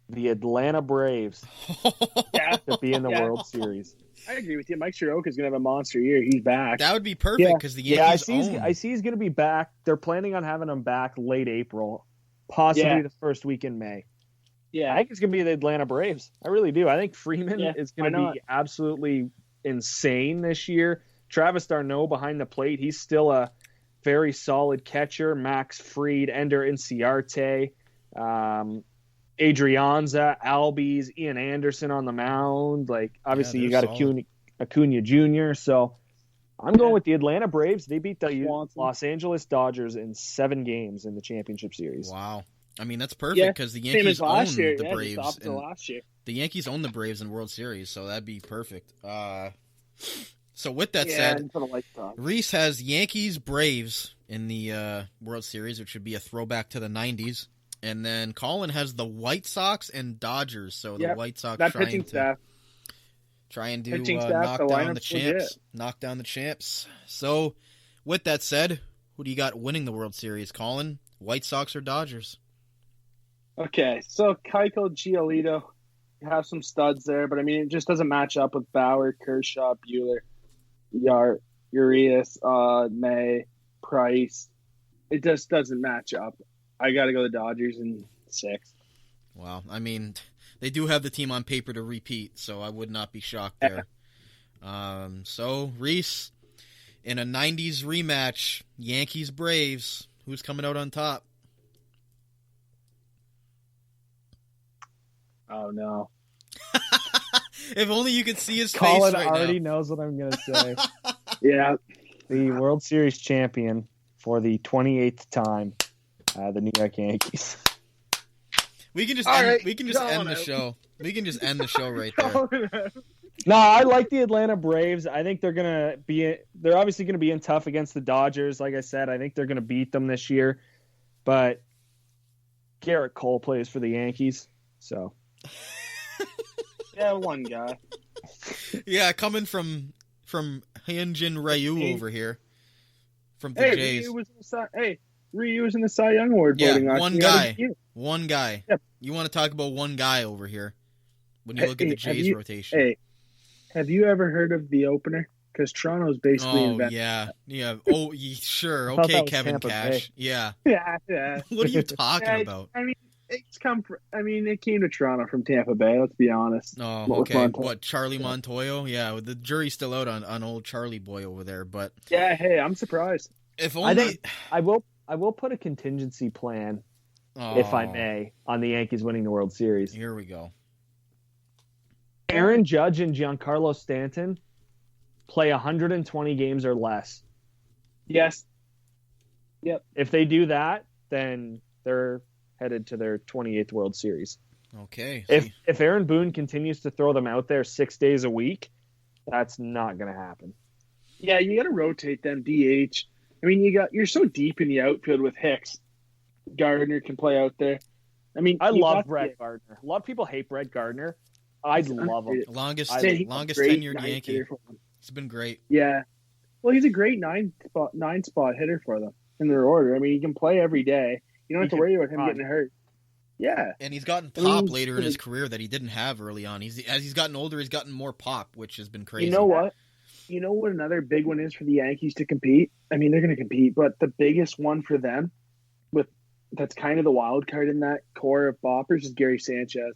the Atlanta Braves to be in the World Series. I agree with you. Mike Soroka is going to have a monster year. He's back. That would be perfect because the Yankees I see he's going to be back. They're planning on having him back late April, possibly the first week in May. Yeah, I think it's going to be the Atlanta Braves. I really do. I think Freeman is going to be absolutely insane this year. Travis d'Arnaud behind the plate. He's still a very solid catcher. Max Fried, Ender Inciarte. Adrianza, Albies, Ian Anderson on the mound. Like, obviously, you got Acuna Jr., so I'm going with the Atlanta Braves. They beat the Los Angeles Dodgers in 7 games in the championship series. Wow. I mean, that's perfect because the Yankees own the Braves. Last year. The Yankees own the Braves in World Series, so that'd be perfect. So with that said, Reece has Yankees, Braves in the World Series, which would be a throwback to the 90s. And then Colin has the White Sox and Dodgers. So the White Sox trying to knock down the champs. So with that said, who do you got winning the World Series, Colin? White Sox or Dodgers? Okay, so Keuchel, Giolito, you have some studs there, but I mean, it just doesn't match up with Bauer, Kershaw, Buehler, Urias, May, Price. It just doesn't match up. I got to go the Dodgers in 6. Wow. I mean, they do have the team on paper to repeat, so I would not be shocked there. So, Reece, in a 90s rematch, Yankees-Braves, who's coming out on top? Oh, no. If only you could see his Colin face right now. Colin already knows what I'm going to say. Yeah. The World Series champion for the 28th time. The New York Yankees. We can just end the show. We can just end the show right there. No, I like the Atlanta Braves. I think they're obviously gonna be in tough against the Dodgers. Like I said, I think they're gonna beat them this year. But Garrett Cole plays for the Yankees, so yeah, one guy. Yeah, coming from Hyunjin Ryu over here from the Jays. Ryu was in the Cy Young Award voting. One guy. Yep. You want to talk about one guy over here when you look at the Jays rotation. Hey, have you ever heard of the opener? Because Toronto's basically invented. Yeah. Oh, sure. Okay, Kevin Cash. Yeah. Yeah. What are you talking about? I mean, it came to Toronto from Tampa Bay. Let's be honest. Oh, okay. What, Charlie Montoyo? Yeah, the jury's still out on old Charlie boy over there, but yeah. Hey, I'm surprised. If only I will put a contingency plan, if I may, on the Yankees winning the World Series. Here we go. Aaron Judge and Giancarlo Stanton play 120 games or less. Yes. Yep. If they do that, then they're headed to their 28th World Series. Okay. If Aaron Boone continues to throw them out there 6 days a week, that's not going to happen. Yeah, you got to rotate them DH. I mean, you're so deep in the outfield with Hicks. Gardner can play out there. I mean, I love Brett Gardner. A lot of people hate Brett Gardner. I love him. Longest tenured Yankee. He's been great. Yeah. Well, he's a great nine spot hitter for them in their order. I mean, he can play every day. You don't have to worry about him getting hurt. Yeah. And he's gotten pop later in his career that he didn't have early on. As he's gotten older, he's gotten more pop, which has been crazy. You know what? You know what another big one is for the Yankees to compete? I mean, they're going to compete, but the biggest one for them, that's kind of the wild card in that core of boppers, is Gary Sanchez.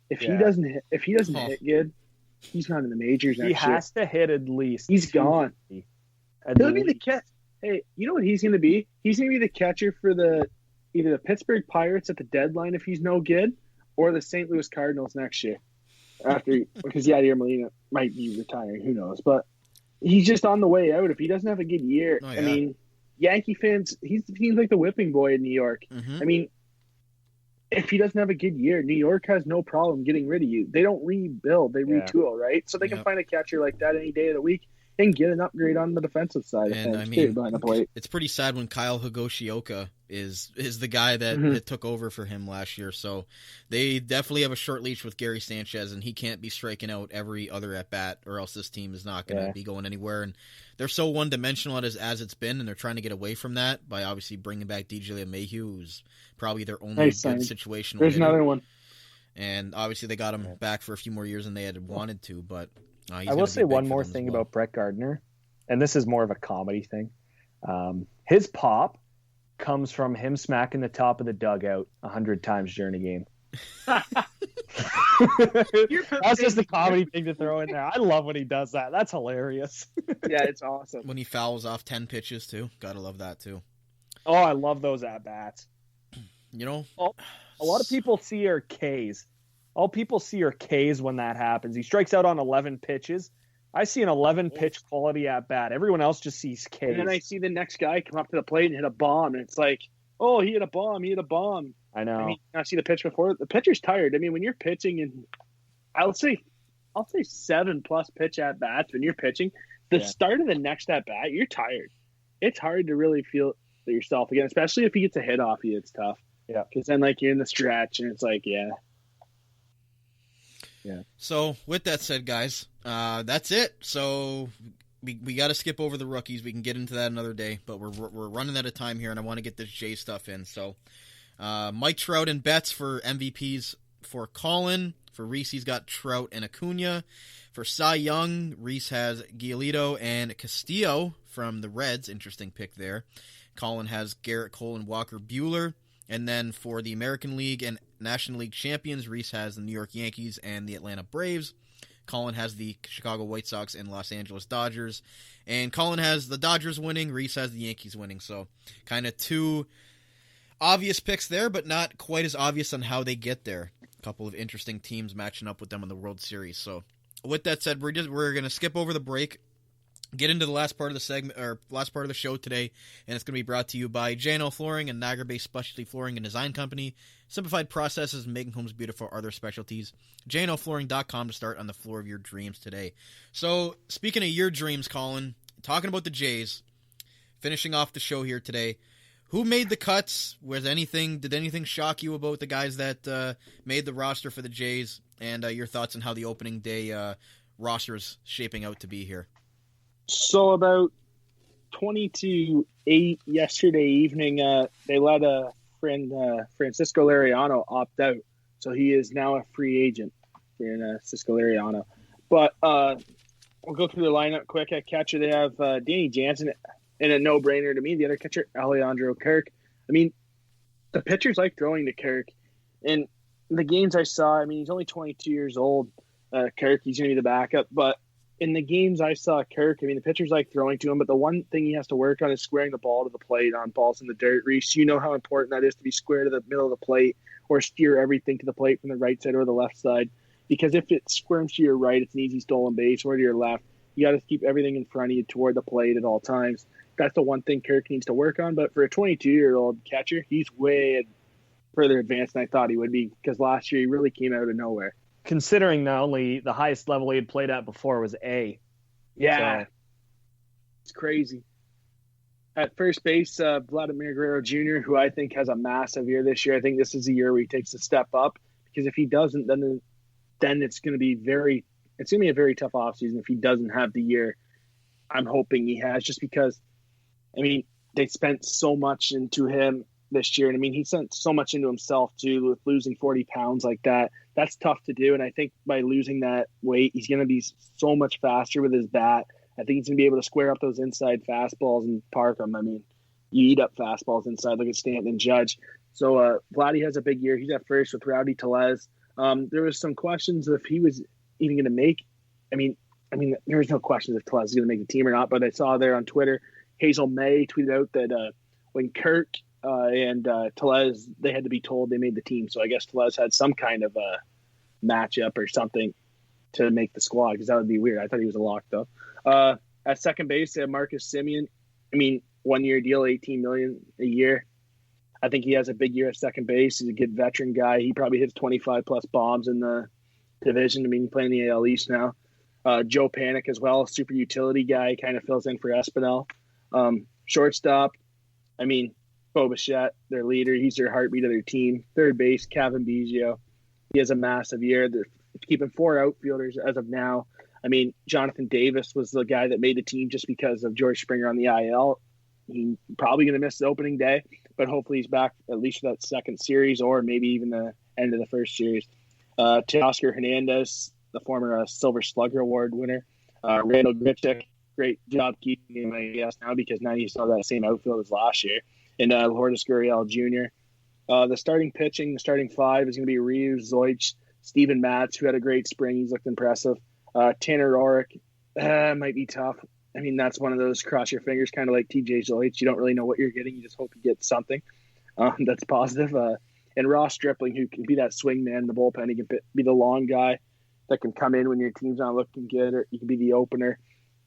If he doesn't hit good, he's not in the majors next year. He has to hit at least. He's gone. He'll be the catch. Hey, you know what he's going to be? He's going to be the catcher for either the Pittsburgh Pirates at the deadline if he's no good, or the St. Louis Cardinals next year. Because Yadier Molina might be retiring, who knows? But he's just on the way out if he doesn't have a good year. Oh, yeah. I mean, Yankee fans, he's like the whipping boy in New York. Mm-hmm. I mean, if he doesn't have a good year, New York has no problem getting rid of you. They don't rebuild, they retool, right? So they can find a catcher like that any day of the week and get an upgrade on the defensive side of things. I mean, it's pretty sad when Kyle Higashioka is the guy that took over for him last year. So they definitely have a short leash with Gary Sanchez, and he can't be striking out every other at bat, or else this team is not going to be going anywhere. And they're so one dimensional as it's been, and they're trying to get away from that by obviously bringing back DJ LeMahieu, who's probably their only good situation. There's another one, and obviously they got him back for a few more years than they had wanted to, but. I will say one more thing about Brett Gardner, and this is more of a comedy thing. His pop comes from him smacking the top of the dugout 100 times during a game. That's just a comedy thing to throw in there. I love when he does that. That's hilarious. Yeah, it's awesome. When he fouls off 10 pitches, too. Gotta love that, too. Oh, I love those at-bats. You know? A lot of people see are Ks. All people see are Ks when that happens. He strikes out on 11 pitches. I see an 11-pitch quality at bat. Everyone else just sees Ks. And then I see the next guy come up to the plate and hit a bomb, and it's like, oh, he hit a bomb. I know. I mean, I see the pitch before. The pitcher's tired. I mean, when you're pitching, and I'll say 7+ pitch at bats when you're pitching, the start of the next at bat, you're tired. It's hard to really feel yourself again, especially if he gets a hit off you. It's tough. Yeah. Because then, like, you're in the stretch, and it's like, Yeah. So, with that said, guys, that's it. So, we got to skip over the rookies. We can get into that another day, but we're running out of time here, and I want to get this Jay stuff in. So, Mike Trout and Betts for MVPs for Colin. For Reece, he's got Trout and Acuna. For Cy Young, Reece has Giolito and Castillo from the Reds. Interesting pick there. Colin has Garrett Cole and Walker Buehler. And then for the American League and National League champions, Reece has the New York Yankees and the Atlanta Braves. Colin has the Chicago White Sox and Los Angeles Dodgers. And Colin has the Dodgers winning. Reece has the Yankees winning. So kind of two obvious picks there, but not quite as obvious on how they get there. A couple of interesting teams matching up with them in the World Series. So with that said, we're going to skip over the break, get into the last part of the segment or last part of the show today, and it's going to be brought to you by J&L Flooring and Niagara-based specialty flooring and design company. Simplified processes and making homes beautiful are their specialties. JNLflooring.com to start on the floor of your dreams today. So, speaking of your dreams, Colin, talking about the Jays, finishing off the show here today, who made the cuts? Did anything shock you about the guys that made the roster for the Jays? And your thoughts on how the opening day roster is shaping out to be here? So about 20-8 yesterday evening, they let a friend, Francisco Liriano, opt out. So he is now a free agent, Francisco Liriano. But we'll go through the lineup quick. At catcher, they have Danny Jansen, and a no-brainer to me. The other catcher, Alejandro Kirk. I mean, the pitchers like throwing to Kirk. And the games I saw, I mean, he's only 22 years old. Kirk, he's going to be the backup. But in the games I saw Kirk, I mean, the pitchers like throwing to him, but the one thing he has to work on is squaring the ball to the plate on balls in the dirt. Reece, you know how important that is to be square to the middle of the plate or steer everything to the plate from the right side or the left side. Because if it squirms to your right, it's an easy stolen base, or to your left. You got to keep everything in front of you toward the plate at all times. That's the one thing Kirk needs to work on. But for a 22-year-old catcher, he's way further advanced than I thought he would be, because last year he really came out of nowhere. Considering not only the highest level he had played at before was A. Yeah. So. It's crazy. At first base, Vladimir Guerrero Jr., who I think has a massive year this year. I think this is the year where he takes a step up, because if he doesn't, then it's going to be a very tough offseason if he doesn't have the year I'm hoping he has, just because, I mean, they spent so much into him this year. And I mean, he sent so much into himself too, with losing 40 pounds like that. That's tough to do. And I think by losing that weight, he's going to be so much faster with his bat. I think he's going to be able to square up those inside fastballs and park them. I mean, you eat up fastballs inside. Look at Stanton and Judge. So Vladdy has a big year. He's at first with Rowdy Tellez. There was some questions if he was even going to make. I mean, there was no questions if Tellez is going to make the team or not. But I saw there on Twitter, Hazel May tweeted out that when Kirk and Tellez, they had to be told they made the team. So I guess Tellez had some kind of a matchup or something to make the squad, because that would be weird. I thought he was a lock though. At second base, they have Marcus Semien. I mean, 1 year deal, $18 million a year. I think he has a big year at second base. He's a good veteran guy. He probably hits 25 plus bombs in the division. I mean, playing the AL East now. Joe Panik as well, super utility guy, kind of fills in for Espinal. Shortstop, I mean, Bo Bichette, their leader. He's their heartbeat of their team. Third base, Kevin Biggio. He has a massive year. They're keeping 4 outfielders as of now. I mean, Jonathan Davis was the guy that made the team just because of George Springer on the IL. He's probably going to miss the opening day, but hopefully he's back at least for that second series, or maybe even the end of the first series. Teoscar Hernandez, the former Silver Slugger Award winner. Randall Grichuk, great job keeping him, I guess, now, because now you still have that same outfield as last year. And Lourdes Gurriel Jr. The starting pitching, the starting 5 is going to be Ryu, Zoich, Steven Matz, who had a great spring. He's looked impressive. Tanner Roark might be tough. I mean, that's one of those cross your fingers, kind of like TJ Zoich. You don't really know what you're getting. You just hope you get something that's positive. And Ross Stripling, who can be that swing man in the bullpen, he can be the long guy that can come in when your team's not looking good, or he can be the opener.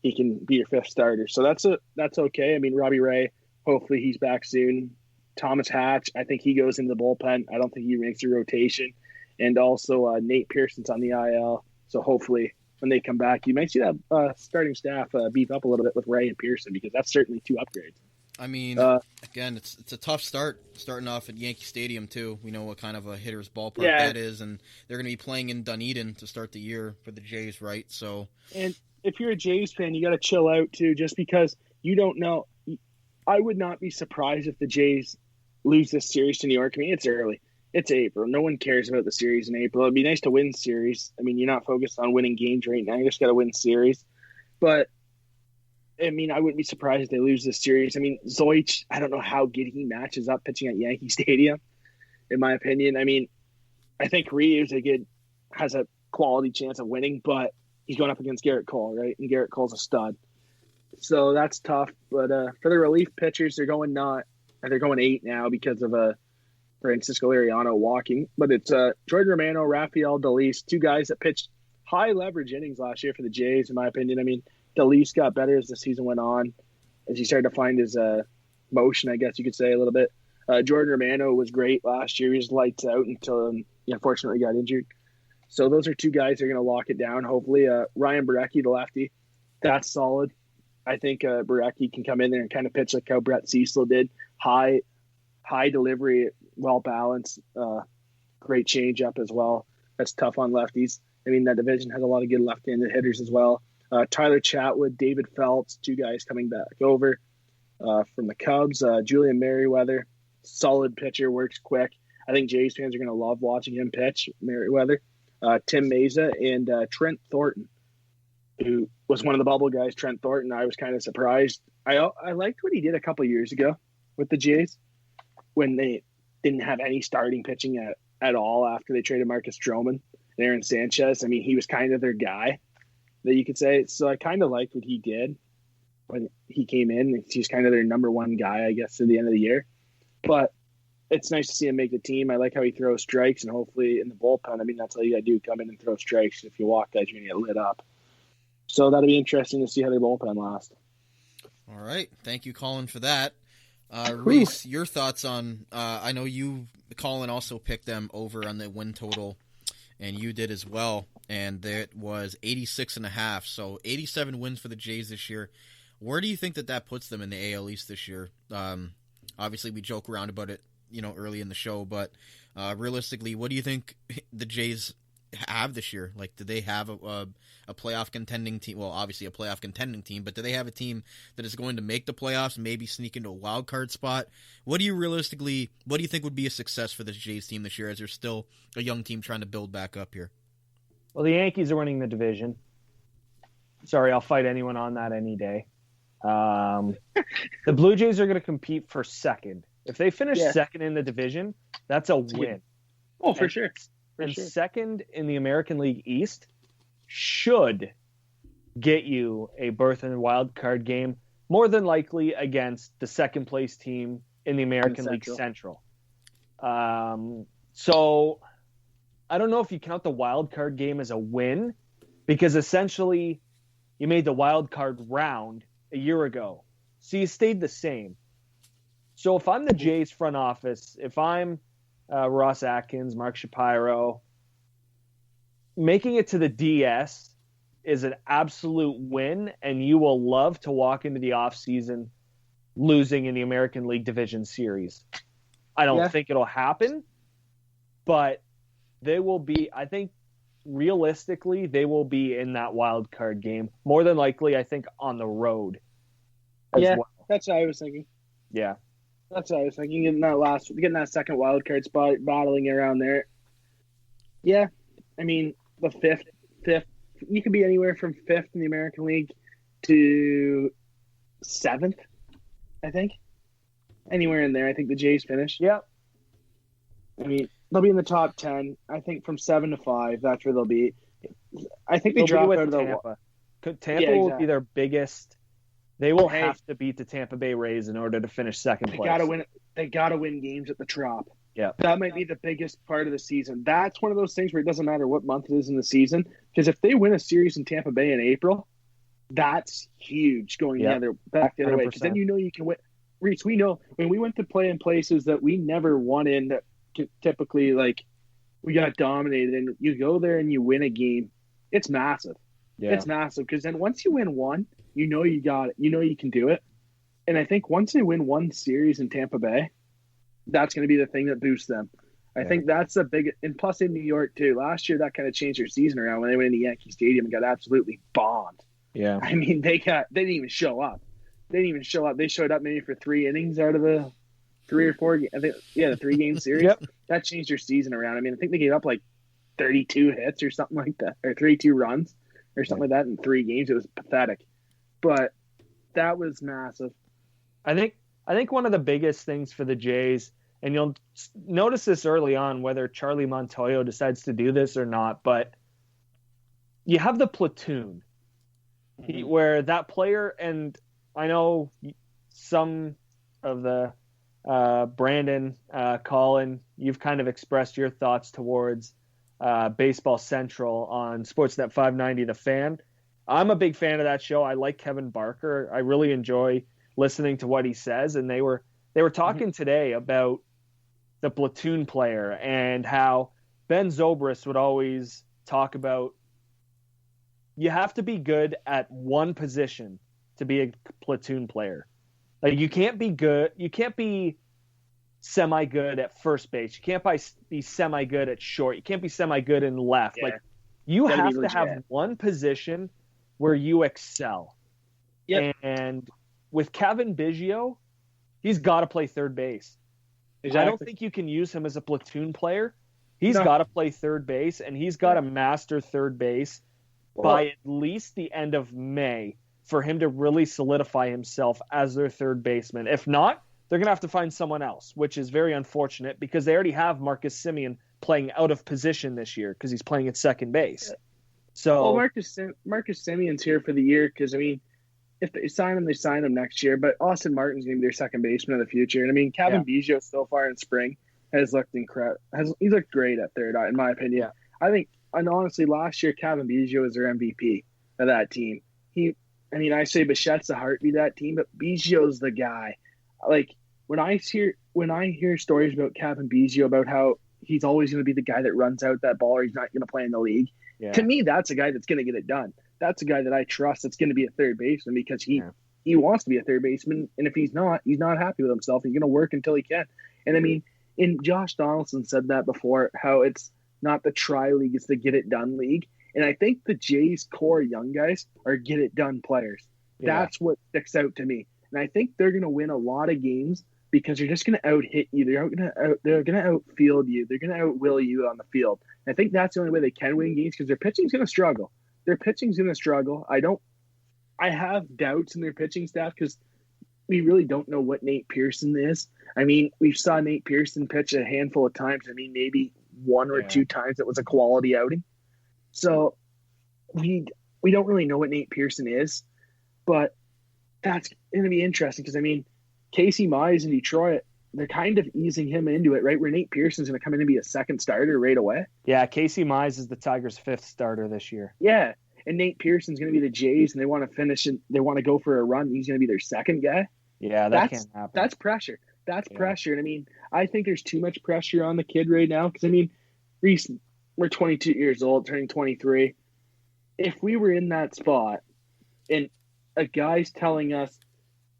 He can be your fifth starter. So that's okay. I mean, Robbie Ray, hopefully he's back soon. Thomas Hatch, I think he goes into the bullpen. I don't think he makes a rotation. And also Nate Pearson's on the IL. So hopefully when they come back, you might see that starting staff beef up a little bit with Ray and Pearson, because that's certainly two upgrades. I mean, again, it's a tough starting off at Yankee Stadium, too. We know what kind of a hitter's ballpark that is, and they're going to be playing in Dunedin to start the year for the Jays, right? So, and if you're a Jays fan, you got to chill out, too, just because you don't know. I would not be surprised if the Jays lose this series to New York. I mean, it's early. It's April. No one cares about the series in April. It'd be nice to win series. I mean, you're not focused on winning games right now. You just got to win series. But, I mean, I wouldn't be surprised if they lose this series. I mean, Zoich, I don't know how good he matches up pitching at Yankee Stadium, in my opinion. I mean, I think Reeves has a quality chance of winning, but he's going up against Garrett Cole, right? And Garrett Cole's a stud. So that's tough. But for the relief pitchers, they're going 8 now because of Francisco Liriano walking. But it's Jordan Romano, Rafael Delis, two guys that pitched high leverage innings last year for the Jays, in my opinion. I mean, Delis got better as the season went on, as he started to find his motion, I guess you could say, a little bit. Jordan Romano was great last year. He was lights out until he unfortunately got injured. So those are two guys that are going to lock it down, hopefully. Ryan Borucki, the lefty, that's solid. I think Borucki can come in there and kind of pitch like how Brett Cecil did. High delivery, well-balanced, great change-up as well. That's tough on lefties. I mean, that division has a lot of good left-handed hitters as well. Tyler Chatwood, David Phelps, two guys coming back over from the Cubs. Julian Merriweather, solid pitcher, works quick. I think Jays fans are going to love watching him pitch, Merriweather. Tim Meza and Trent Thornton, who was one of the bubble guys. Trent Thornton, I was kind of surprised. I liked what he did a couple years ago with the Jays when they didn't have any starting pitching at all after they traded Marcus Stroman and Aaron Sanchez. I mean, he was kind of their guy, that you could say. So I kind of liked what he did when he came in. He's kind of their number one guy, I guess, at the end of the year. But it's nice to see him make the team. I like how he throws strikes, and hopefully in the bullpen, I mean, that's all you got to do, come in and throw strikes. If you walk guys, you're going to get lit up. So that'll be interesting to see how their bullpen lasts. All right. Thank you, Colin, for that. Reece, your thoughts on I know you, Colin, also picked them over on the win total, and you did as well, and that was 86.5, so 87 wins for the Jays this year. Where do you think that puts them in the AL East this year? Obviously, we joke around about it, early in the show, but realistically, what do you think the Jays have this year? Like, do they have a playoff contending team? Well, obviously a playoff contending team, but do they have a team that is going to make the playoffs, maybe sneak into a wild card spot? What do you think would be a success for this Jays team this year, as they're still a young team trying to build back up here? Well, the Yankees are winning the division. Sorry, I'll fight anyone on that any day. The Blue Jays are going to compete for second. If they finish second in the division, that's a win. Oh, for sure. Second in the American League East should get you a berth in the wild card game, more than likely against the second place team in the American League Central. So I don't know if you count the wild card game as a win, because essentially you made the wild card round a year ago. So you stayed the same. So if I'm the Jays front office, if I'm Ross Atkins, Mark Shapiro, making it to the DS is an absolute win, and you will love to walk into the offseason losing in the American League Division Series. I don't think it'll happen, but they will be, I think, realistically, they will be in that wild card game. More than likely, I think, on the road as well. That's what I was thinking. Yeah. That's what I was thinking. Getting that second wild card spot, battling around there. Yeah. I mean, the fifth, you could be anywhere from fifth in the American League to seventh, I think. Anywhere in there, I think the Jays finish. Yeah. I mean, they'll be in the top 10. I think from 7 to 5, that's where they'll be. I think they drop out of the Tampa. Tampa will be their biggest. They will have to beat the Tampa Bay Rays in order to finish second place. They gotta win games at the Trop. Yeah. That might be the biggest part of the season. That's one of those things where it doesn't matter what month it is in the season, because if they win a series in Tampa Bay in April, that's huge going back the other way. Because then you know you can win. Reece, we know when we went to play in places that we never won in, that typically like we got dominated, and you go there and you win a game, it's massive. Yeah. It's massive because then once you win one, you know you got it. You know you can do it. And I think once they win one series in Tampa Bay, that's going to be the thing that boosts them. I think that's a big – and plus in New York too. Last year that kind of changed their season around when they went into Yankee Stadium and got absolutely bombed. Yeah. I mean, they didn't even show up. They showed up maybe for 3 innings out of the 3 or 4 – I think, the 3-game series. Yep. That changed their season around. I mean, I think they gave up like 32 hits or something like that, or 32 runs or something like that in 3 games. It was pathetic. But that was massive. I think one of the biggest things for the Jays, and you'll notice this early on, whether Charlie Montoyo decides to do this or not, but you have the platoon where that player, and I know some of the Brandon, Colin, you've kind of expressed your thoughts towards Baseball Central on Sportsnet 590, The Fan. I'm a big fan of that show. I like Kevin Barker. I really enjoy listening to what he says. And they were talking today about the platoon player and how Ben Zobrist would always talk about you have to be good at one position to be a platoon player. Like you can't be semi-good at first base. You can't be semi-good at short. You can't be semi-good in left. Yeah. Like you have to have one position where you excel. Yep. And with Kevin Biggio, he's got to play third base. Exactly. I don't think you can use him as a platoon player. He's got to play third base, and he's got to master third base by at least the end of May for him to really solidify himself as their third baseman. If not, they're going to have to find someone else, which is very unfortunate because they already have Marcus Semien playing out of position this year because he's playing at second base. So Marcus Semien's here for the year because, I mean, if they sign him, they sign him next year. But Austin Martin's going to be their second baseman of the future. And, I mean, Kevin Biggio so far in spring has looked incredible. He's looked great at third, in my opinion. Yeah. I think, and honestly, last year, Kevin Biggio was their MVP of that team. I say Bichette's the heartbeat of that team, but Biggio's the guy. Like, when I hear stories about Kevin Biggio, about how he's always going to be the guy that runs out that ball or he's not going to play in the league, to me, that's a guy that's going to get it done. That's a guy that I trust that's going to be a third baseman because he wants to be a third baseman. And if he's not happy with himself. He's going to work until he can. And, I mean, Josh Donaldson said that before, how it's not the try league, it's the get it done league. And I think the Jays' core young guys are get it done players. Yeah. That's what sticks out to me. And I think they're going to win a lot of games because they're just going to out-hit you. They're going to outfield you. They're going to outwill you on the field. And I think that's the only way they can win games because their pitching's going to struggle. I have doubts in their pitching staff because we really don't know what Nate Pearson is. I mean, we saw Nate Pearson pitch a handful of times. I mean, maybe 1 or 2 times it was a quality outing. So we don't really know what Nate Pearson is, but that's going to be interesting because, I mean, Casey Mize in Detroit, they're kind of easing him into it, right? Where Nate Pearson's going to come in and be a second starter right away. Yeah, Casey Mize is the Tigers' 5th starter this year. Yeah, and Nate Pearson's going to be the Jays, and they want to finish and they want to go for a run. He's going to be their second guy. Yeah, that can't happen. That's pressure. That's pressure. And, I mean, I think there's too much pressure on the kid right now because, I mean, Reece, we're 22 years old, turning 23. If we were in that spot and a guy's telling us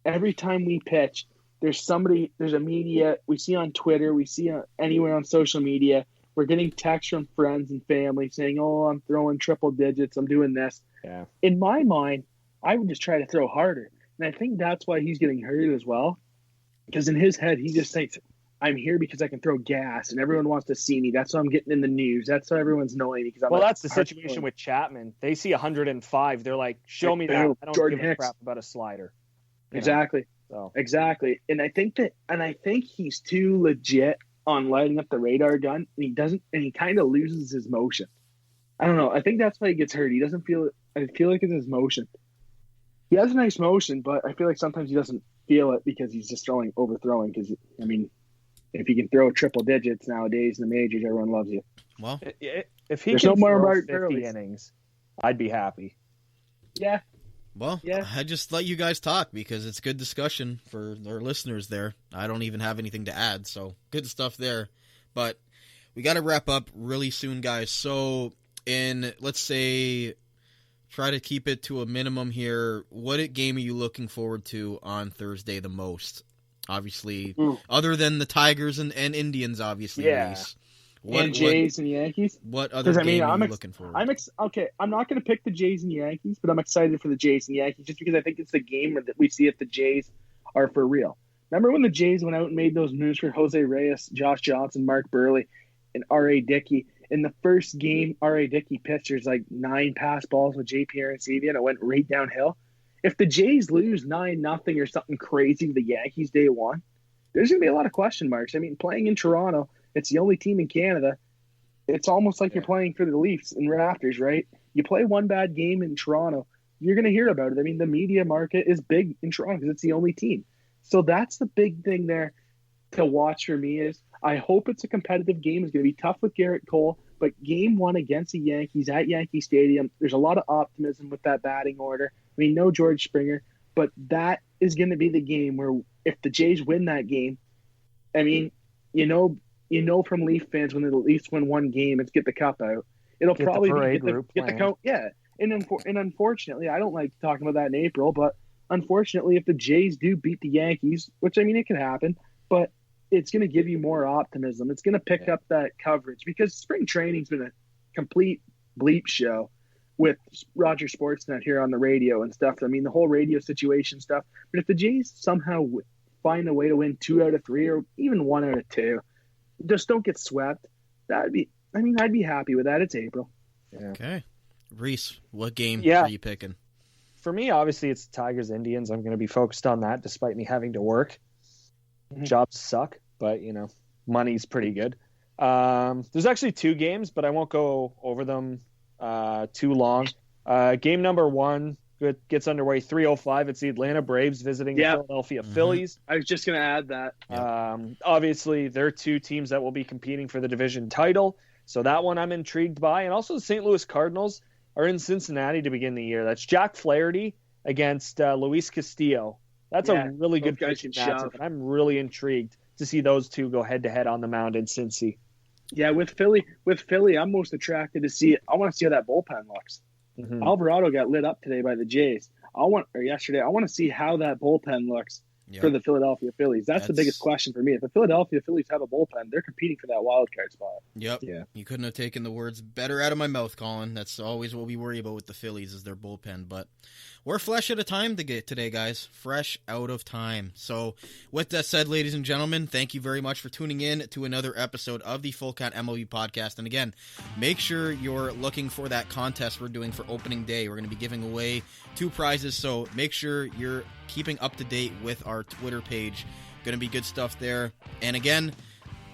every time we pitch, there's a media, we see on Twitter, we see anywhere on social media, we're getting texts from friends and family saying, oh, I'm throwing triple digits, I'm doing this. Yeah. In my mind, I would just try to throw harder. And I think that's why he's getting hurt as well. Because in his head, he just thinks, I'm here because I can throw gas and everyone wants to see me. That's why I'm getting in the news. That's why everyone's knowing me. Because that's the situation with Chapman. They see 105. They're like, show me that. I don't give a crap about a slider. Exactly. Exactly. And I think he's too legit on lighting up the radar gun, and he kind of loses his motion. I don't know. I think that's why he gets hurt. He doesn't feel it. I feel like it's his motion. He has a nice motion, but I feel like sometimes he doesn't feel it because he's just overthrowing. Because, I mean, if you can throw triple digits nowadays in the majors, everyone loves you. Well, if he There's can no more throw Martin 50 Early. innings, I'd be happy. Yeah. well, Yeah. I just let you guys talk because it's good discussion for our listeners there. I don't even have anything to add, so good stuff there. But we got to wrap up really soon, guys. So let's say, try to keep it to a minimum here. What game are you looking forward to on Thursday the most? Obviously, other than the Tigers and Indians, obviously. Yeah. Reece. And Jays and Yankees. What other game are you looking forward to? Okay, I'm not going to pick the Jays and Yankees, but I'm excited for the Jays and Yankees just because I think it's the game that we see if the Jays are for real. Remember when the Jays went out and made those moves for Jose Reyes, Josh Johnson, Mark Burley, and R.A. Dickey? In the first game, R.A. Dickey pitched, there's like 9 pass balls with J.P. Arancibia, and it went right downhill. If the Jays lose 9-0 or something crazy to the Yankees day one, there's going to be a lot of question marks. I mean, playing in Toronto, it's the only team in Canada. It's almost like you're playing for the Leafs and Raptors, right? You play one bad game in Toronto, you're going to hear about it. I mean, the media market is big in Toronto because it's the only team. So that's the big thing there to watch for me is I hope it's a competitive game. It's going to be tough with Garrett Cole, but game one against the Yankees at Yankee Stadium, there's a lot of optimism with that batting order. I mean, no George Springer, but that is going to be the game where if the Jays win that game, I mean, you know from Leaf fans when the Leafs win one game, it's get the cup out. It'll probably be get the count. Yeah, and unfortunately, I don't like talking about that in April, but unfortunately, if the Jays do beat the Yankees, which I mean it can happen, but it's going to give you more optimism. It's going to pick up that coverage because spring training's been a complete bleep show with Roger Sportsnet here on the radio and stuff. I mean, the whole radio situation stuff. But if the Jays somehow find a way to win 2 out of 3 or even 1 out of 2, just don't get swept, I'd be happy with that. It's April. Yeah. Okay. Reece, what game are you picking? For me, obviously, it's Tigers Indians. I'm going to be focused on that despite me having to work. Jobs suck, but, money's pretty good. There's actually 2 games, but I won't go over them too long. Game number 1 gets underway 3:05. It's the Atlanta Braves visiting the Philadelphia Phillies. I was just going to add that. Obviously, they're 2 teams that will be competing for the division title, so that one I'm intrigued by. And also the St. Louis Cardinals are in Cincinnati to begin the year. That's Jack Flaherty against Luis Castillo. That's a really good pitching matchup, and I'm really intrigued to see those 2 go head-to-head on the mound in Cincy. Yeah, with Philly, I'm most attracted to see. I want to see how that bullpen looks. Alvarado got lit up today by the Jays. Yesterday. I want to see how that bullpen looks for the Philadelphia Phillies. That's the biggest question for me. If the Philadelphia Phillies have a bullpen, they're competing for that wild card spot. Yep. Yeah. You couldn't have taken the words better out of my mouth, Colin. That's always what we worry about with the Phillies is their bullpen. But we're fresh out of time today, guys. Fresh out of time. So with that said, ladies and gentlemen, thank you very much for tuning in to another episode of the Full Count MLB podcast. And again, make sure you're looking for that contest we're doing for opening day. We're going to be giving away 2 prizes. So make sure you're keeping up to date with our Twitter page. Going to be good stuff there. And again,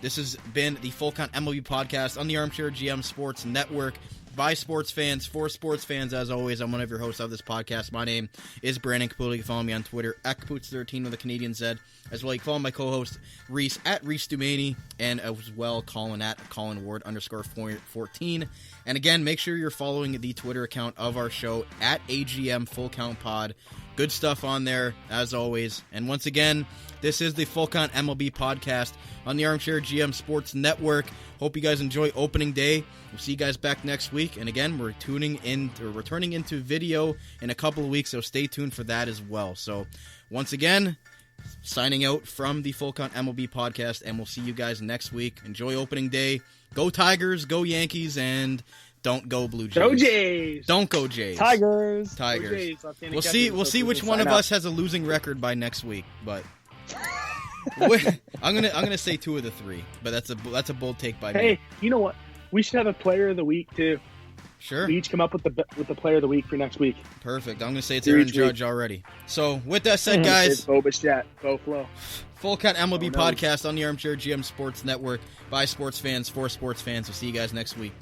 this has been the Full Count MLB podcast on the Armchair GM Sports Network. By sports fans, for sports fans, as always. I'm one of your hosts of this podcast. My name is Brandon Caputo. You can follow me on Twitter at Caputs13 with a Canadian Z. As well, you can follow my co-host Reece at Reece Dumaney, and as well Colin at Colin Ward _14. And again, make sure you're following the Twitter account of our show at AGM Full Count Pod. Good stuff on there, as always. And once again, this is the Full Count MLB podcast on the Armchair GM Sports Network. Hope you guys enjoy opening day. We'll see you guys back next week. And again, we're returning into video in a couple of weeks, so stay tuned for that as well. So once again, signing out from the Full Count MLB podcast, and we'll see you guys next week. Enjoy opening day. Go Tigers, go Yankees, and don't go Blue Jays. Go Jays. Don't go Jays. Tigers. Jays. We'll see which one of us has a losing record by next week, but I'm gonna say 2 of the 3, but that's a bold take by me. Hey, you know what? We should have a player of the week too. Sure. We each come up with the player of the week for next week. Perfect. I'm gonna say it's Aaron Judge already. So with that said, guys, it's Bo Bichette, Bo Flow. Full Count MLB podcast on the Armchair GM Sports Network by sports fans for sports fans. We'll see you guys next week.